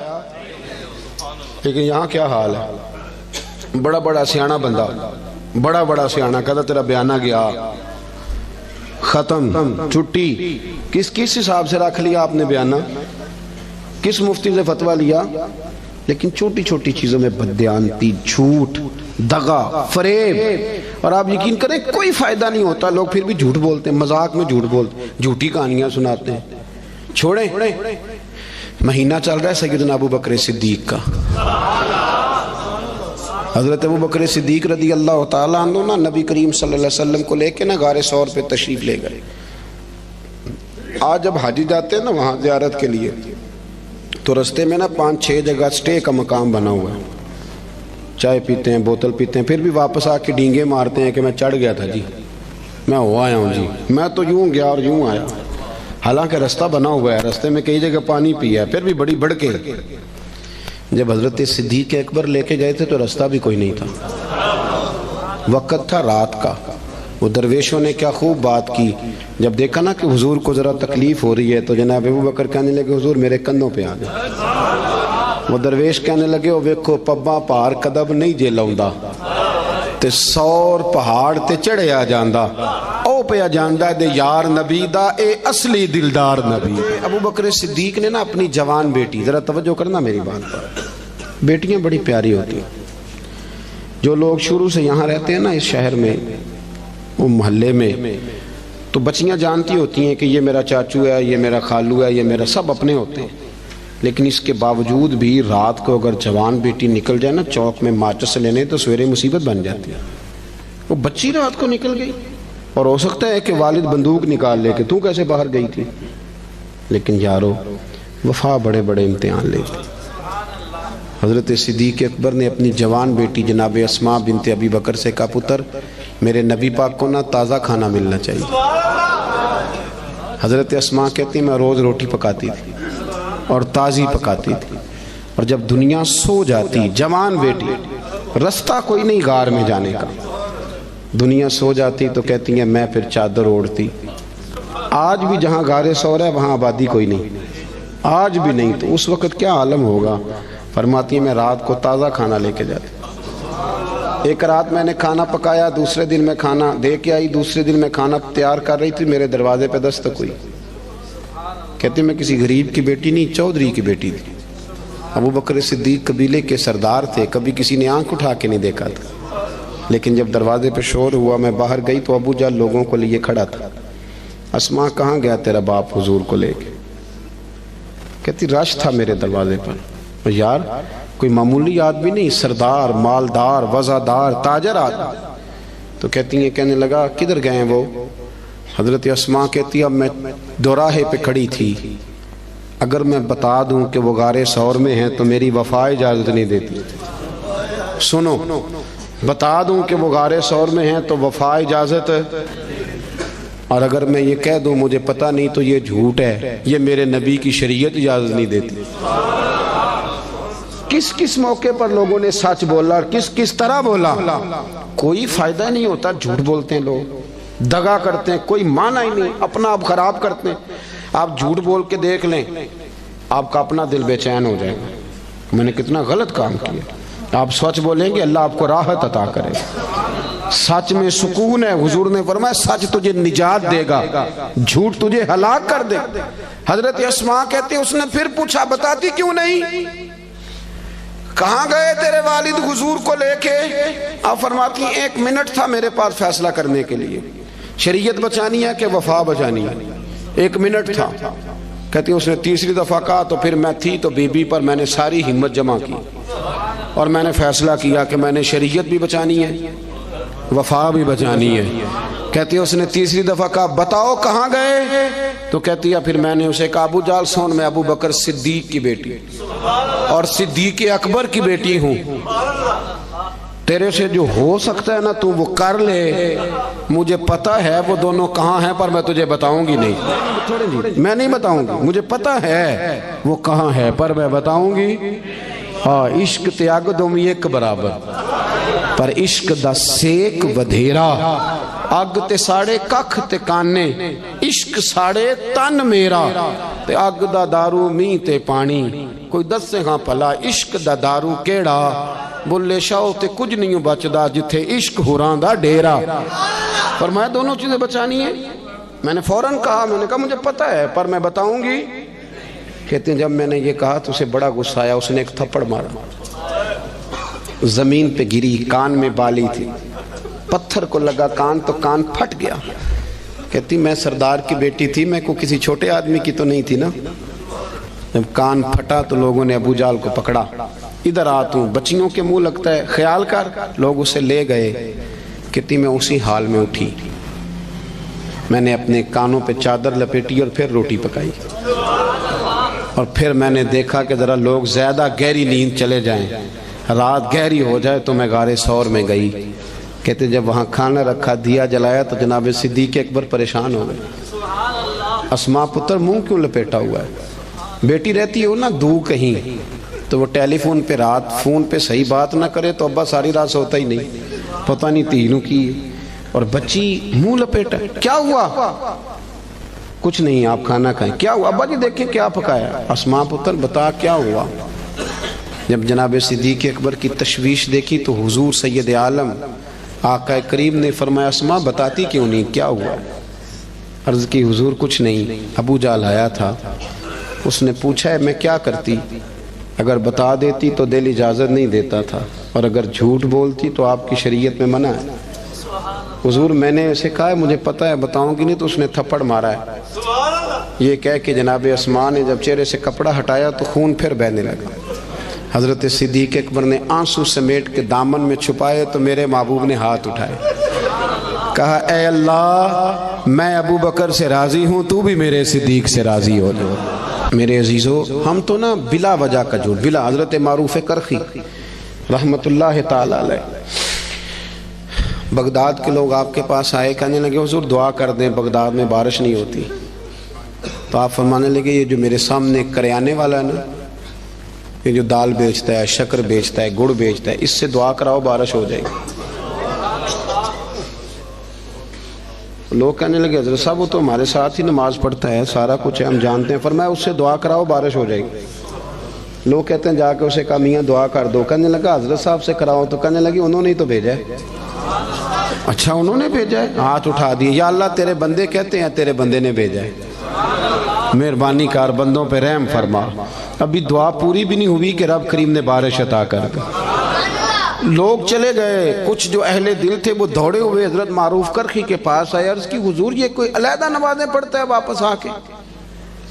لیکن یہاں کیا حال ہے؟ بڑا سیانہ بندہ، بڑا سیانہ کہتا تیرا بیانہ گیا، ختم، چھٹی۔ کس حساب سے رکھ لیا آپ نے بیانہ؟ کس مفتی سے فتویٰ لیا؟ لیکن چھوٹی چھوٹی چیزوں میں بددیانتی، جھوٹ، دغا، فریب، اور آپ یقین کریں کوئی فائدہ نہیں ہوتا، لوگ پھر بھی جھوٹ بولتے ہیں، مذاق میں جھوٹ بولتے ہیں، جھوٹی کہانیاں سناتے ہیں۔ چھوڑیں، مہینہ چل رہا ہے سیدنا ابو بکر صدیق کا۔ حضرت ابو بکر صدیق رضی اللہ تعالیٰ عنہ نا نبی کریم صلی اللہ علیہ وسلم کو لے کے نا غار ثور پہ تشریف لے گئے۔ آج جب حاجی جاتے ہیں نا وہاں زیارت کے لیے تو رستے میں نا 5-6 جگہ سٹے کا مقام بنا ہوا ہے، چائے پیتے ہیں، بوتل پیتے ہیں، پھر بھی واپس آ کے ڈینگے مارتے ہیں کہ میں چڑھ گیا تھا جی، میں ہو آیا ہوں جی، میں تو یوں گیا اور یوں آیا، حالانکہ رستہ بنا ہوا ہے، رستے میں کئی جگہ پانی پیا ہے، پھر بھی بڑی بڑھ کے۔ جب حضرت صدیق اکبر لے کے گئے تھے تو رستہ بھی کوئی نہیں تھا، وقت تھا رات کا۔ وہ درویشوں نے کیا خوب بات کی، جب دیکھا نا کہ حضور کو ذرا تکلیف ہو رہی ہے تو جناب ابو بکر کہنے لگے حضور میرے کندھوں پہ آ جائے۔ وہ درویش کہنے لگے او ویکھو پبا پار کدب نہیں جے لاؤندا تے 100 پہاڑ تے چڑھے آ جاندا، او پہ آ جاندا دے یار نبی دا اے اصلی دلدار نبی۔ ابو بکر صدیق نے نا اپنی جوان بیٹی، ذرا توجہ کرنا میری بات پر، بیٹیاں بڑی پیاری ہوتی ہیں۔ جو لوگ شروع سے یہاں رہتے ہیں نا اس شہر میں، وہ محلے میں، تو بچیاں جانتی ہوتی ہیں کہ یہ میرا چاچو ہے، یہ میرا خالو ہے، یہ میرا، سب اپنے ہوتے ہیں، لیکن اس کے باوجود بھی رات کو اگر جوان بیٹی نکل جائے نا چوک میں ماچس لینے تو سویرے مصیبت بن جاتی ہے۔ وہ بچی رات کو نکل گئی اور ہو سکتا ہے کہ والد بندوق نکال لے کہ تو کیسے باہر گئی تھی، لیکن یارو وفا بڑے بڑے امتحان لیتی۔ حضرت صدیق اکبر نے اپنی جوان بیٹی جناب اسماء بنت ابی بکر سے کہا پتر میرے نبی پاک کو نا تازہ کھانا ملنا چاہیے۔ حضرت اسماء کہتی میں روز روٹی پکاتی تھی اور تازی پکاتی تھی، اور جب دنیا سو جاتی، جوان بیٹی، رستہ کوئی نہیں غار میں جانے کا، دنیا سو جاتی تو کہتی ہیں میں پھر چادر اوڑھتی۔ آج بھی جہاں غار ثور ہے وہاں آبادی کوئی نہیں، آج بھی نہیں، تو اس وقت کیا عالم ہوگا؟ فرماتی ہے میں رات کو تازہ کھانا لے کے جاتی۔ ایک رات میں نے کھانا پکایا، دوسرے دن میں کھانا دے کے آئی، دوسرے دن میں کھانا تیار کر رہی تھی، میرے دروازے پہ دستک ہوئی۔ کہتے میں کسی غریب کی بیٹی نہیں، چودھری کی بیٹی تھی۔ ابو بکر صدیق قبیلے کے سردار تھے، کبھی کسی نے آنکھ اٹھا کے نہیں دیکھا تھا، لیکن جب دروازے پہ شور ہوا میں باہر گئی تو ابو جال لوگوں کو لیے کھڑا تھا۔ اسماء کہاں گیا تیرا باپ حضور کو لے کے؟ کہتی رش تھا میرے دروازے پر۔ یار کوئی معمولی آدمی نہیں، سردار، مالدار، وزادار، تاجر آدمی۔ تو کہتی ہیں کہنے لگا کدھر گئے وہ؟ حضرت اسماء کہتی اب میں دوراہے پہ کھڑی تھی، اگر میں بتا دوں کہ وہ غار ثور میں ہیں تو میری وفا اجازت نہیں دیتی۔ سنو، بتا دوں کہ وہ غار ثور میں ہیں تو وفا اجازت، اور اگر میں یہ کہہ دوں مجھے پتہ نہیں تو یہ جھوٹ ہے، یہ میرے نبی کی شریعت اجازت نہیں دیتی۔ کس کس موقع پر لوگوں نے سچ بولا اور کس کس طرح بولا؟ کوئی فائدہ نہیں ہوتا، جھوٹ بولتے ہیں لوگ، دغا کرتے ہیں، کوئی معنی ہی نہیں، اپنا آپ خراب کرتے ہیں۔ آپ جھوٹ بول کے دیکھ لیں، آپ کا اپنا دل بے چین ہو جائے گا، میں نے کتنا غلط کام کیا۔ آپ سچ بولیں گے اللہ آپ کو راحت عطا کرے گا، سچ میں سکون ہے۔ حضور نے فرمایا سچ تجھے نجات دے گا، جھوٹ تجھے ہلاک کر دے۔ حضرت اسماء کہتے اس نے پھر پوچھا بتاتی کیوں نہیں؟ کہاں گئے تیرے والد حضور کو لے کے؟ آپ فرماتی ہیں 1 منٹ تھا میرے پاس فیصلہ کرنے کے لیے، شریعت بچانی ہے کہ وفا بچانی ہے، 1 منٹ تھا۔ کہتی اس نے تیسری دفعہ کہا تو پھر میں تھی تو بی بی پر میں نے ساری ہمت جمع کی اور میں نے فیصلہ کیا کہ میں نے شریعت بھی بچانی ہے، وفا بھی بچانی ہے۔ کہتی اس نے تیسری دفعہ کہا بتاؤ کہاں گئے؟ تو کہتی ہے پھر میں نے اسے کہا ابو جال سن، میں ابو بکر صدیق کی بیٹی اور صدیق اکبر کی بیٹی ہوں، تیرے سے جو ہو سکتا ہے نا تو وہ کر لے، مجھے پتہ ہے وہ دونوں کہاں ہیں پر میں تجھے بتاؤں گی نہیں، میں نہیں بتاؤں گی، مجھے پتہ ہے وہ کہاں ہے پر میں بتاؤں گی۔ ہاں عشق تے اگ دومی ایک برابر، پر عشق دا سیک ودھیرا، اگ تے ساڑے ککھ تے کانے، عشق ساڑے تن میرا، تے اگ دا دارو می تے پانی، کوئی دسے ہاں پلا عشق دا دارو کیڑا، بلے شاہ تے کچھ نہیں بچدا جتھے عشق ہوران دا ڈیرا۔ فرمایا دونوں چیزیں بچانی ہیں۔ میں نے فوراً کہا، میں نے کہا مجھے پتہ ہے پر میں بتاؤں گی۔ کہتے ہیں جب میں نے یہ کہا تو اسے بڑا غصہ آیا، اس نے ایک تھپڑ مارا، زمین پہ گری، کان میں بالی تھی، پتھر کو لگا کان تو کان پھٹ گیا۔ کہتی میں سردار کی بیٹی تھی، میں کو کسی چھوٹے آدمی کی تو نہیں تھی نا۔ جب کان پھٹا تو لوگوں نے ابو جال کو پکڑا، ادھر آ تو بچیوں کے منہ لگتا ہے، خیال کر۔ لوگ اسے لے گئے۔ کہتی میں اسی حال میں اٹھی، میں نے اپنے کانوں پہ چادر لپیٹی اور پھر روٹی پکائی، اور پھر میں نے دیکھا کہ ذرا لوگ زیادہ گہری نیند چلے جائیں، رات گہری ہو جائے تو میں غار ثور میں گئی۔ کہتے جب وہاں کھانا رکھا، دیا جلایا تو جناب صدیق اکبر پریشان ہو گئے۔ اسماء پتر منہ کیوں لپیٹا ہوا ہے؟ بیٹی رہتی ہو نا دو کہیں تو وہ ٹیلی فون پہ رات فون پہ صحیح بات نہ کرے تو ابا ساری رات سوتا ہی نہیں، پتہ نہیں تینوں کی، اور بچی منہ لپیٹا۔ کیا ہوا؟ کچھ نہیں، آپ کھانا کھائیں۔ کیا ہوا ابا جی؟ دیکھیں کیا پکایا۔ اسماء پتر بتا کیا ہوا؟ جب جناب صدیق اکبر کی تشویش دیکھی تو حضور سید عالم آقا کریم نے فرمایا اسماء بتاتی کیوں نہیں، کیا ہوا؟ عرض کی حضور کچھ نہیں، ابو جال آیا تھا، اس نے پوچھا ہے میں کیا کرتی، اگر بتا دیتی تو دل اجازت نہیں دیتا تھا، اور اگر جھوٹ بولتی تو آپ کی شریعت میں منع ہے۔ حضور میں نے اسے کہا ہے مجھے پتہ ہے بتاؤں گی نہیں، تو اس نے تھپڑ مارا ہے۔ یہ کہہ کے جناب اسماء نے جب چہرے سے کپڑا ہٹایا تو خون پھر بہنے لگا۔ حضرت صدیق اکبر نے آنسو سمیٹ کے دامن میں چھپائے تو میرے محبوب نے ہاتھ اٹھائے، کہا اے اللہ میں ابو بکر سے راضی ہوں، تو بھی میرے صدیق سے راضی ہو جاؤ۔ میرے عزیزو ہم تو نا بلا وجہ کا جھوٹ، بلا حضرت معروف کرخی رحمت اللہ تعالی علیہ، بغداد کے لوگ آپ کے پاس آئے، کہنے لگے حضور دعا کر دیں بغداد میں بارش نہیں ہوتی، تو آپ فرمانے لگے یہ جو میرے سامنے کریانے والا ہے نا، یہ جو دال بیچتا ہے، شکر بیچتا ہے، گڑ بیچتا ہے، اس سے دعا کراؤ بارش ہو جائے گی۔ لوگ کہنے لگے حضرت صاحب وہ تو ہمارے ساتھ ہی نماز پڑھتا ہے، سارا کچھ ہے، ہم جانتے ہیں۔ فرمایا اس سے دعا کراؤ بارش ہو جائے گی۔ لوگ کہتے ہیں جا کے اسے کہا میاں دعا کر دو، کہنے لگا حضرت صاحب سے کراؤ، تو کہنے لگی انہوں نے ہی تو بھیجا ہے۔ اچھا انہوں نے بھیجا ہے؟ ہاتھ اٹھا دیے، یا اللہ تیرے بندے کہتے ہیں تیرے بندے نے بھیجا ہے، مہربانی کر بندوں پہ رحم فرما۔ ابھی دعا پوری بھی نہیں ہوئی کہ رب کریم نے بارش عطا کر دی۔ لوگ چلے گئے، کچھ جو اہل دل تھے وہ دوڑے ہوئے حضرت معروف کرخی کے پاس آئے، عرض کی حضور یہ کوئی علیحدہ نمازیں پڑھتا ہے واپس آ کے،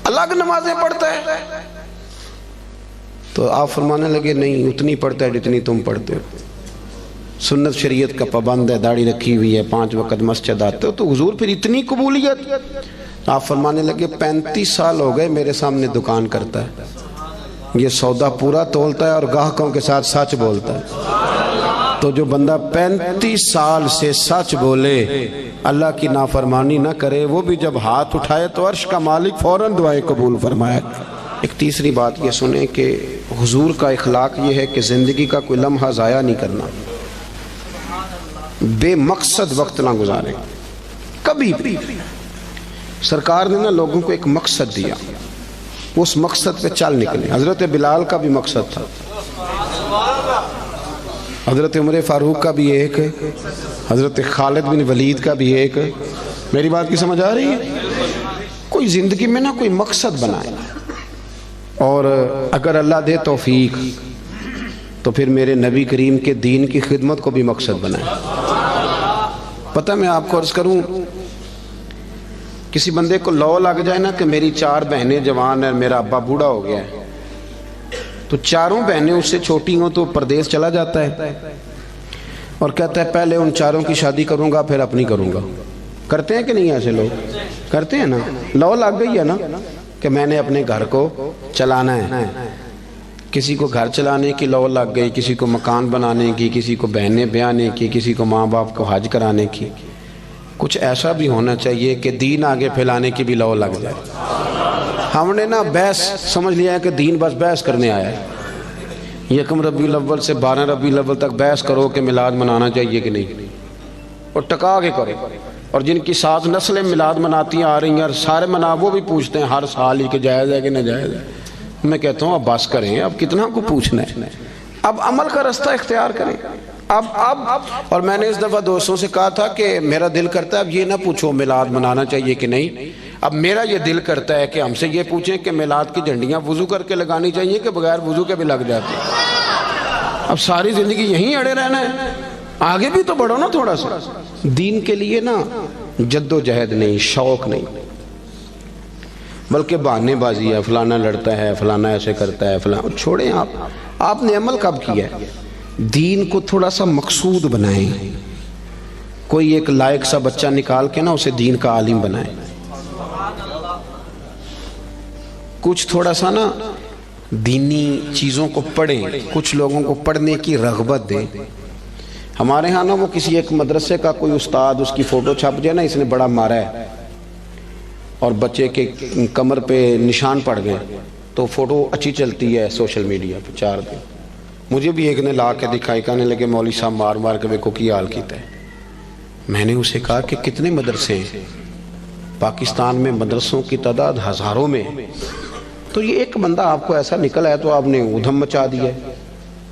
الگ نمازیں پڑھتا ہے؟ تو آپ فرمانے لگے نہیں اتنی پڑھتا ہے جتنی تم پڑھتے ہو، سنت شریعت کا پابند ہے، داڑھی رکھی ہوئی ہے، 5 وقت مسجد آتے ہو، تو حضور پھر اتنی قبولیت؟ آپ فرمانے لگے 35 سال ہو گئے میرے سامنے دکان کرتا ہے، یہ سودا پورا تولتا ہے اور گاہکوں کے ساتھ سچ بولتا ہے۔ تو جو بندہ 35 سال سے سچ بولے، اللہ کی نافرمانی نہ کرے، وہ بھی جب ہاتھ اٹھائے تو عرش کا مالک فوراً دعائیں قبول فرمائے۔ ایک تیسری بات یہ سنیں کہ حضور کا اخلاق یہ ہے کہ زندگی کا کوئی لمحہ ضائع نہیں کرنا، بے مقصد وقت نہ گزاریں کبھی بھی۔ سرکار نے نا لوگوں کو ایک مقصد دیا، اس مقصد پہ چل نکلے۔ حضرت بلال کا بھی مقصد تھا، حضرت عمر فاروق کا بھی ایک، حضرت خالد بن ولید کا بھی ایک۔ میری بات کی سمجھ آ رہی ہے؟ کوئی زندگی میں نا کوئی مقصد بنائے، اور اگر اللہ دے توفیق تو پھر میرے نبی کریم کے دین کی خدمت کو بھی مقصد بنائے۔ پتہ میں آپ کو عرض کروں، کسی بندے کو لو لگ جائے نا کہ میری 4 بہنیں جوان ہیں، میرا ابا بوڑھا ہو گیا ہے، تو 4 بہنیں اس سے چھوٹی ہوں تو پردیس چلا جاتا ہے اور کہتا ہے پہلے ان 4 کی شادی کروں گا پھر اپنی کروں گا۔ کرتے ہیں کہ نہیں ایسے لوگ؟ کرتے ہیں نا، لو لگ گئی ہے نا کہ میں نے اپنے گھر کو چلانا ہے۔ کسی کو گھر چلانے کی لو لگ گئی، کسی کو مکان بنانے کی، کسی کو بہنیں بیانے کی، کسی کو ماں باپ کو حج کرانے کی۔ کچھ ایسا بھی ہونا چاہیے کہ دین آگے پھیلانے کی بھی لو لگ جائے۔ ہم نے نا بحث سمجھ لیا ہے کہ دین بس بحث کرنے آیا ہے، 1 ربیع الاول سے 12 ربیع الاول تک بحث کرو کہ میلاد منانا چاہیے کہ نہیں، اور ٹکا کے کرو۔ اور جن کی 7 نسلیں میلاد مناتی آ رہی ہیں اور سارے منا، وہ بھی پوچھتے ہیں ہر سال ہی کہ جائز ہے کہ ناجائز ہے۔ میں کہتا ہوں اب بس کریں، اب کتنا کو پوچھنا ہے، اب عمل کا رستہ اختیار کریں۔ اب اور میں نے اس دفعہ دوستوں سے کہا تھا کہ میرا دل کرتا ہے اب یہ نہ پوچھو میلاد منانا چاہیے کہ نہیں، اب میرا یہ دل کرتا ہے کہ ہم سے یہ پوچھیں کہ میلاد کی جھنڈیاں وضو کر کے لگانی چاہیے کہ بغیر وضو کے بھی لگ جاتی ہیں۔ اب ساری زندگی یہیں اڑے رہنا ہے، آگے بھی تو بڑھو نا تھوڑا سا۔ دین کے لیے نا جد و جہد نہیں، شوق نہیں، بلکہ بہانے بازی ہے، فلانا لڑتا ہے، فلانا ایسے کرتا ہے، فلانا۔ چھوڑیں، آپ نے عمل کب کیا ہے؟ دین کو تھوڑا سا مقصود بنائیں، کوئی ایک لائق سا بچہ نکال کے نا اسے دین کا عالم بنائیں، کچھ تھوڑا سا نا دینی چیزوں کو پڑھیں، کچھ لوگوں کو پڑھنے کی رغبت دیں۔ ہمارے ہاں نا وہ کسی ایک مدرسے کا کوئی استاد، اس کی فوٹو چھپ جائے نا اس نے بڑا مارا ہے اور بچے کے کمر پہ نشان پڑ گئے تو فوٹو اچھی چلتی ہے سوشل میڈیا پہ 4 دن۔ مجھے بھی ایک نے لا کے دکھائی، کہنے لگے مولوی صاحب مار مار کے کو کی حال کیتا ہے۔ میں نے اسے کہا کہ کتنے مدرسے ہیں پاکستان میں؟ مدرسوں کی تعداد ہزاروں میں، تو یہ ایک بندہ آپ کو ایسا نکلا ہے تو آپ نے ادھم مچا دیا ہے۔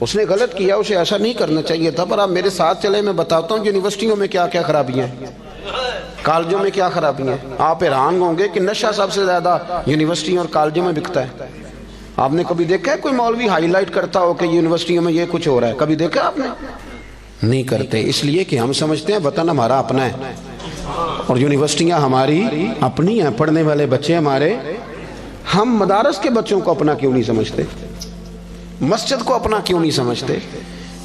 اس نے غلط کیا، اسے ایسا نہیں کرنا چاہیے تھا، پر آپ میرے ساتھ چلے، میں بتاتا ہوں یونیورسٹیوں میں کیا کیا خرابیاں ہیں، کالجوں میں کیا خرابیاں ہیں۔ آپ حیران ہوں گے کہ نشہ سب سے زیادہ یونیورسٹیوں اور کالجوں میں بکتا ہے۔ آپ نے کبھی دیکھا ہے کوئی مولوی ہائی لائٹ کرتا ہو کہ یونیورسٹیوں میں یہ کچھ ہو رہا ہے؟ کبھی دیکھا آپ نے؟ نہیں کرتے، اس لیے کہ ہم سمجھتے ہیں وطن ہمارا اپنا ہے اور یونیورسٹیاں ہماری اپنی ہیں، پڑھنے والے بچے ہمارے۔ ہم مدارس کے بچوں کو اپنا کیوں نہیں سمجھتے؟ مسجد کو اپنا کیوں نہیں سمجھتے؟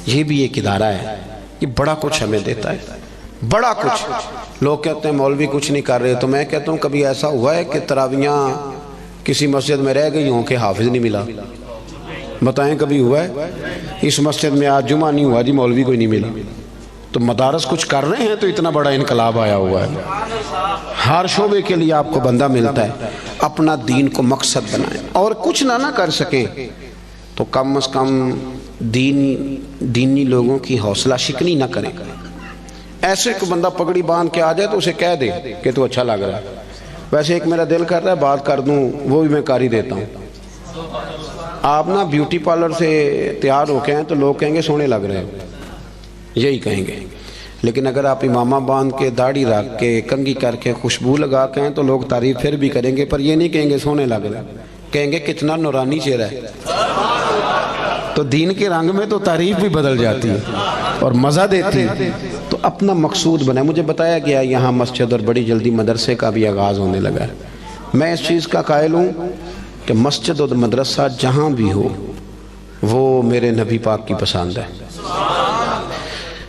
یہ بھی ایک ادارہ ہے، یہ بڑا کچھ ہمیں دیتا ہے، بڑا کچھ۔ لوگ کہتے ہیں مولوی کچھ نہیں کر رہے، تو میں کہتا ہوں کبھی ایسا ہوا ہے کہ تراویحاں کسی مسجد میں رہ گئی ہوں کہ حافظ نہیں ملا؟ بتائیں کبھی ہوا ہے؟ اس مسجد میں آج جمعہ نہیں ہوا جی مولوی کوئی نہیں ملا۔ تو مدارس کچھ کر رہے ہیں تو اتنا بڑا انقلاب آیا ہوا ہے۔ ہر شعبے کے لیے آپ کو بندہ ملتا ہے۔ اپنا دین کو مقصد بنائیں، اور کچھ نہ کر سکیں تو کم از کم دینی لوگوں کی حوصلہ شکنی نہ کریں۔ ایسے کوئی بندہ پگڑی باندھ کے آ جائے تو اسے کہہ دے کہ تو اچھا لگ رہا ہے، ویسے ایک میرا دل کر رہا ہے بات کر دوں، وہ بھی میں کر ہی دیتا ہوں۔ آپ نا بیوٹی پارلر سے تیار ہو کے ہیں تو لوگ کہیں گے سونے لگ رہے ہیں، یہی کہیں گے. لیکن اگر آپ امامہ باندھ کے، داڑھی رکھ کے، کنگھی کر کے، خوشبو لگا کے ہیں تو لوگ تعریف پھر بھی کریں گے، پر یہ نہیں کہیں گے سونے لگ رہے، کہیں گے کتنا نورانی چہرہ ہے. تو دین کے رنگ میں تو تعریف بھی بدل جاتی ہے اور مزہ دیتی ہے. تو اپنا مقصود بنائے. مجھے بتایا گیا یہاں مسجد اور بڑی جلدی مدرسے کا بھی آغاز ہونے لگا ہے. میں اس چیز کا قائل ہوں کہ مسجد اور مدرسہ جہاں بھی ہو وہ میرے نبی پاک کی پسند ہے.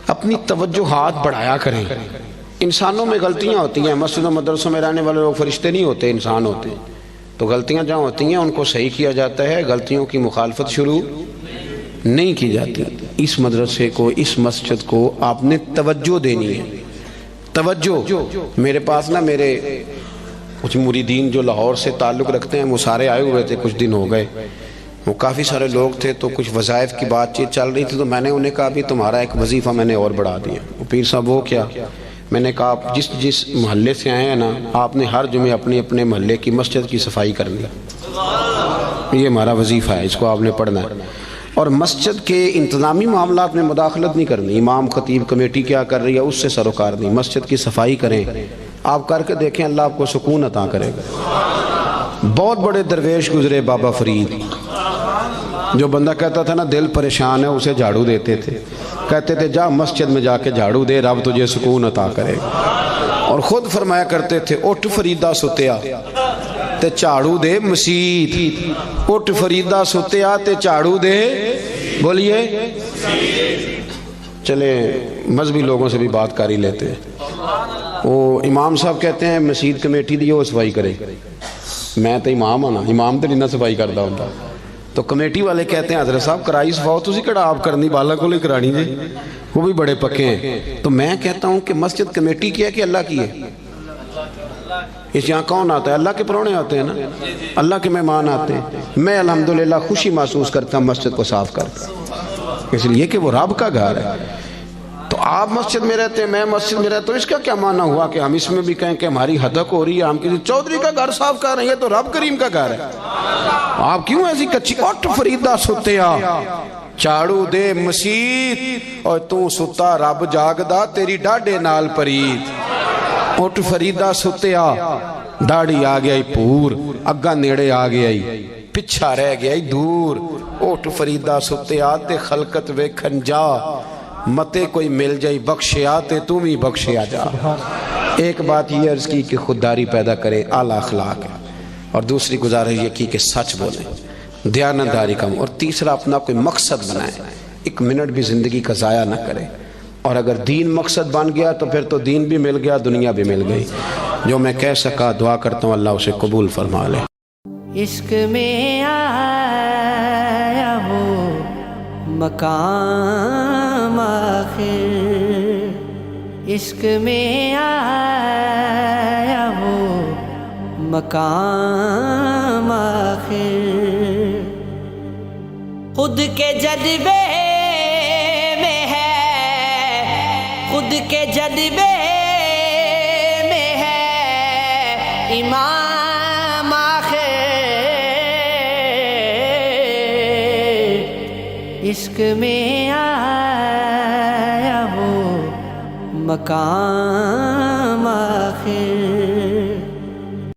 اپنی توجہات بڑھایا کریں. انسانوں میں غلطیاں ہوتی ہیں. مسجد و مدرسوں میں رہنے والے لوگ فرشتے نہیں ہوتے، انسان ہوتے ہیں. تو غلطیاں جہاں ہوتی ہیں ان کو صحیح کیا جاتا ہے، غلطیوں کی مخالفت شروع نہیں کی جاتی. اس مدرسے کو، اس مسجد کو آپ نے توجہ دینی ہے. توجہ. میرے پاس نا میرے کچھ مریدین جو لاہور سے تعلق رکھتے ہیں وہ سارے آئے ہوئے تھے، کچھ دن ہو گئے. وہ کافی سارے لوگ تھے تو کچھ وظائف کی بات چیت چل رہی تھی. تو میں نے انہیں کہا بھی تمہارا ایک وظیفہ میں نے اور بڑھا دیا. وہ پیر صاحب وہ کیا؟ میں نے کہا آپ جس محلے سے آئے ہیں نا، آپ نے ہر جمعے اپنے محلے کی مسجد کی صفائی کرنی ہے. یہ ہمارا وظیفہ ہے، اس کو آپ نے پڑھنا ہے. اور مسجد کے انتظامی معاملات میں مداخلت نہیں کرنی. امام، خطیب، کمیٹی کیا کر رہی ہے اس سے سروکار نہیں. مسجد کی صفائی کریں. آپ کر کے دیکھیں، اللہ آپ کو سکون عطا کرے گا. بہت بڑے درویش گزرے، بابا فرید. جو بندہ کہتا تھا نا دل پریشان ہے اسے جھاڑو دیتے تھے، کہتے تھے جا مسجد میں جا کے جھاڑو دے، رب تجھے سکون عطا کرے گا. اور خود فرمایا کرتے تھے اٹھ فریدہ ستیا تے جھاڑو دے مسیت. اٹھ فریدہ ستیا تے جھاڑو دے، بولیے. چلے مذہبی لوگوں سے بھی بات کر ہی لیتے ہیں. وہ امام صاحب کہتے ہیں مسجد کمیٹی دی وہ صفائی کرے. میں تو امام ہوں نا، امام تو نہیں صفائی کرتا ہوتا. تو کمیٹی والے کہتے ہیں حضرت صاحب کرائی صفاؤ تسی کڑا آپ کرنی، بالا کو لے کرانی جی، وہ بھی بڑے پکے ہیں. تو میں کہتا ہوں کہ مسجد کمیٹی کی ہے کہ اللہ کی ہے؟ اس یہاں کون آتا ہے؟ اللہ کے پرونے آتے ہیں نا، اللہ کے مہمان آتے ہیں. میں الحمدللہ خوشی محسوس کرتا ہوں مسجد کو صاف کرتا، اس لیے کہ وہ رب کا گھر ہے. تو آپ مسجد میں رہتے ہیں، میں مسجد میں رہتا ہوں، اس کا کیا معنی ہوا کہ ہم اس میں بھی کہیں کہ ہماری حدق ہو رہی ہے، ہم کسی چودھری کا گھر صاف کر رہے ہیں؟ تو رب کریم کا گھر ہے. آپ کیوں ایسی کچی؟ اٹھ فریدہ ستیا جھاڑو دے مسیت، اور تو ستا رب جاگدا تیری ڈاڈے نال پرید. اٹھ فریدہ ستیا، داڑھی آ گیا پور، اگا نیڑے آ گیا پچھا رہ گیا دور. اٹھ فریدہ ستیا تے خلقت ویکھن جا، متے کوئی مل جائی بخشیا تے تم ہی بخشیا جا. ایک بات یہ عرض کی کہ خودداری پیدا کرے، اعلیٰ اخلاق ہے. اور دوسری گزارش یہ کی کہ سچ بولیں، دیانتداری کم. اور تیسرا اپنا کوئی مقصد بنائیں، ایک منٹ بھی زندگی کا ضائع نہ کریں. اور اگر دین مقصد بن گیا تو پھر تو دین بھی مل گیا، دنیا بھی مل گئی. جو میں کہہ سکا دعا کرتا ہوں اللہ اسے قبول فرما لے. عشق میں آیا ہو مقام آخر، عشق میں آیا ہو مقام آخر. خود کے جذبے میں ہے، خود کے جذبے میں ہے امام آخر. عشق میں آیا ہو مقام آخر.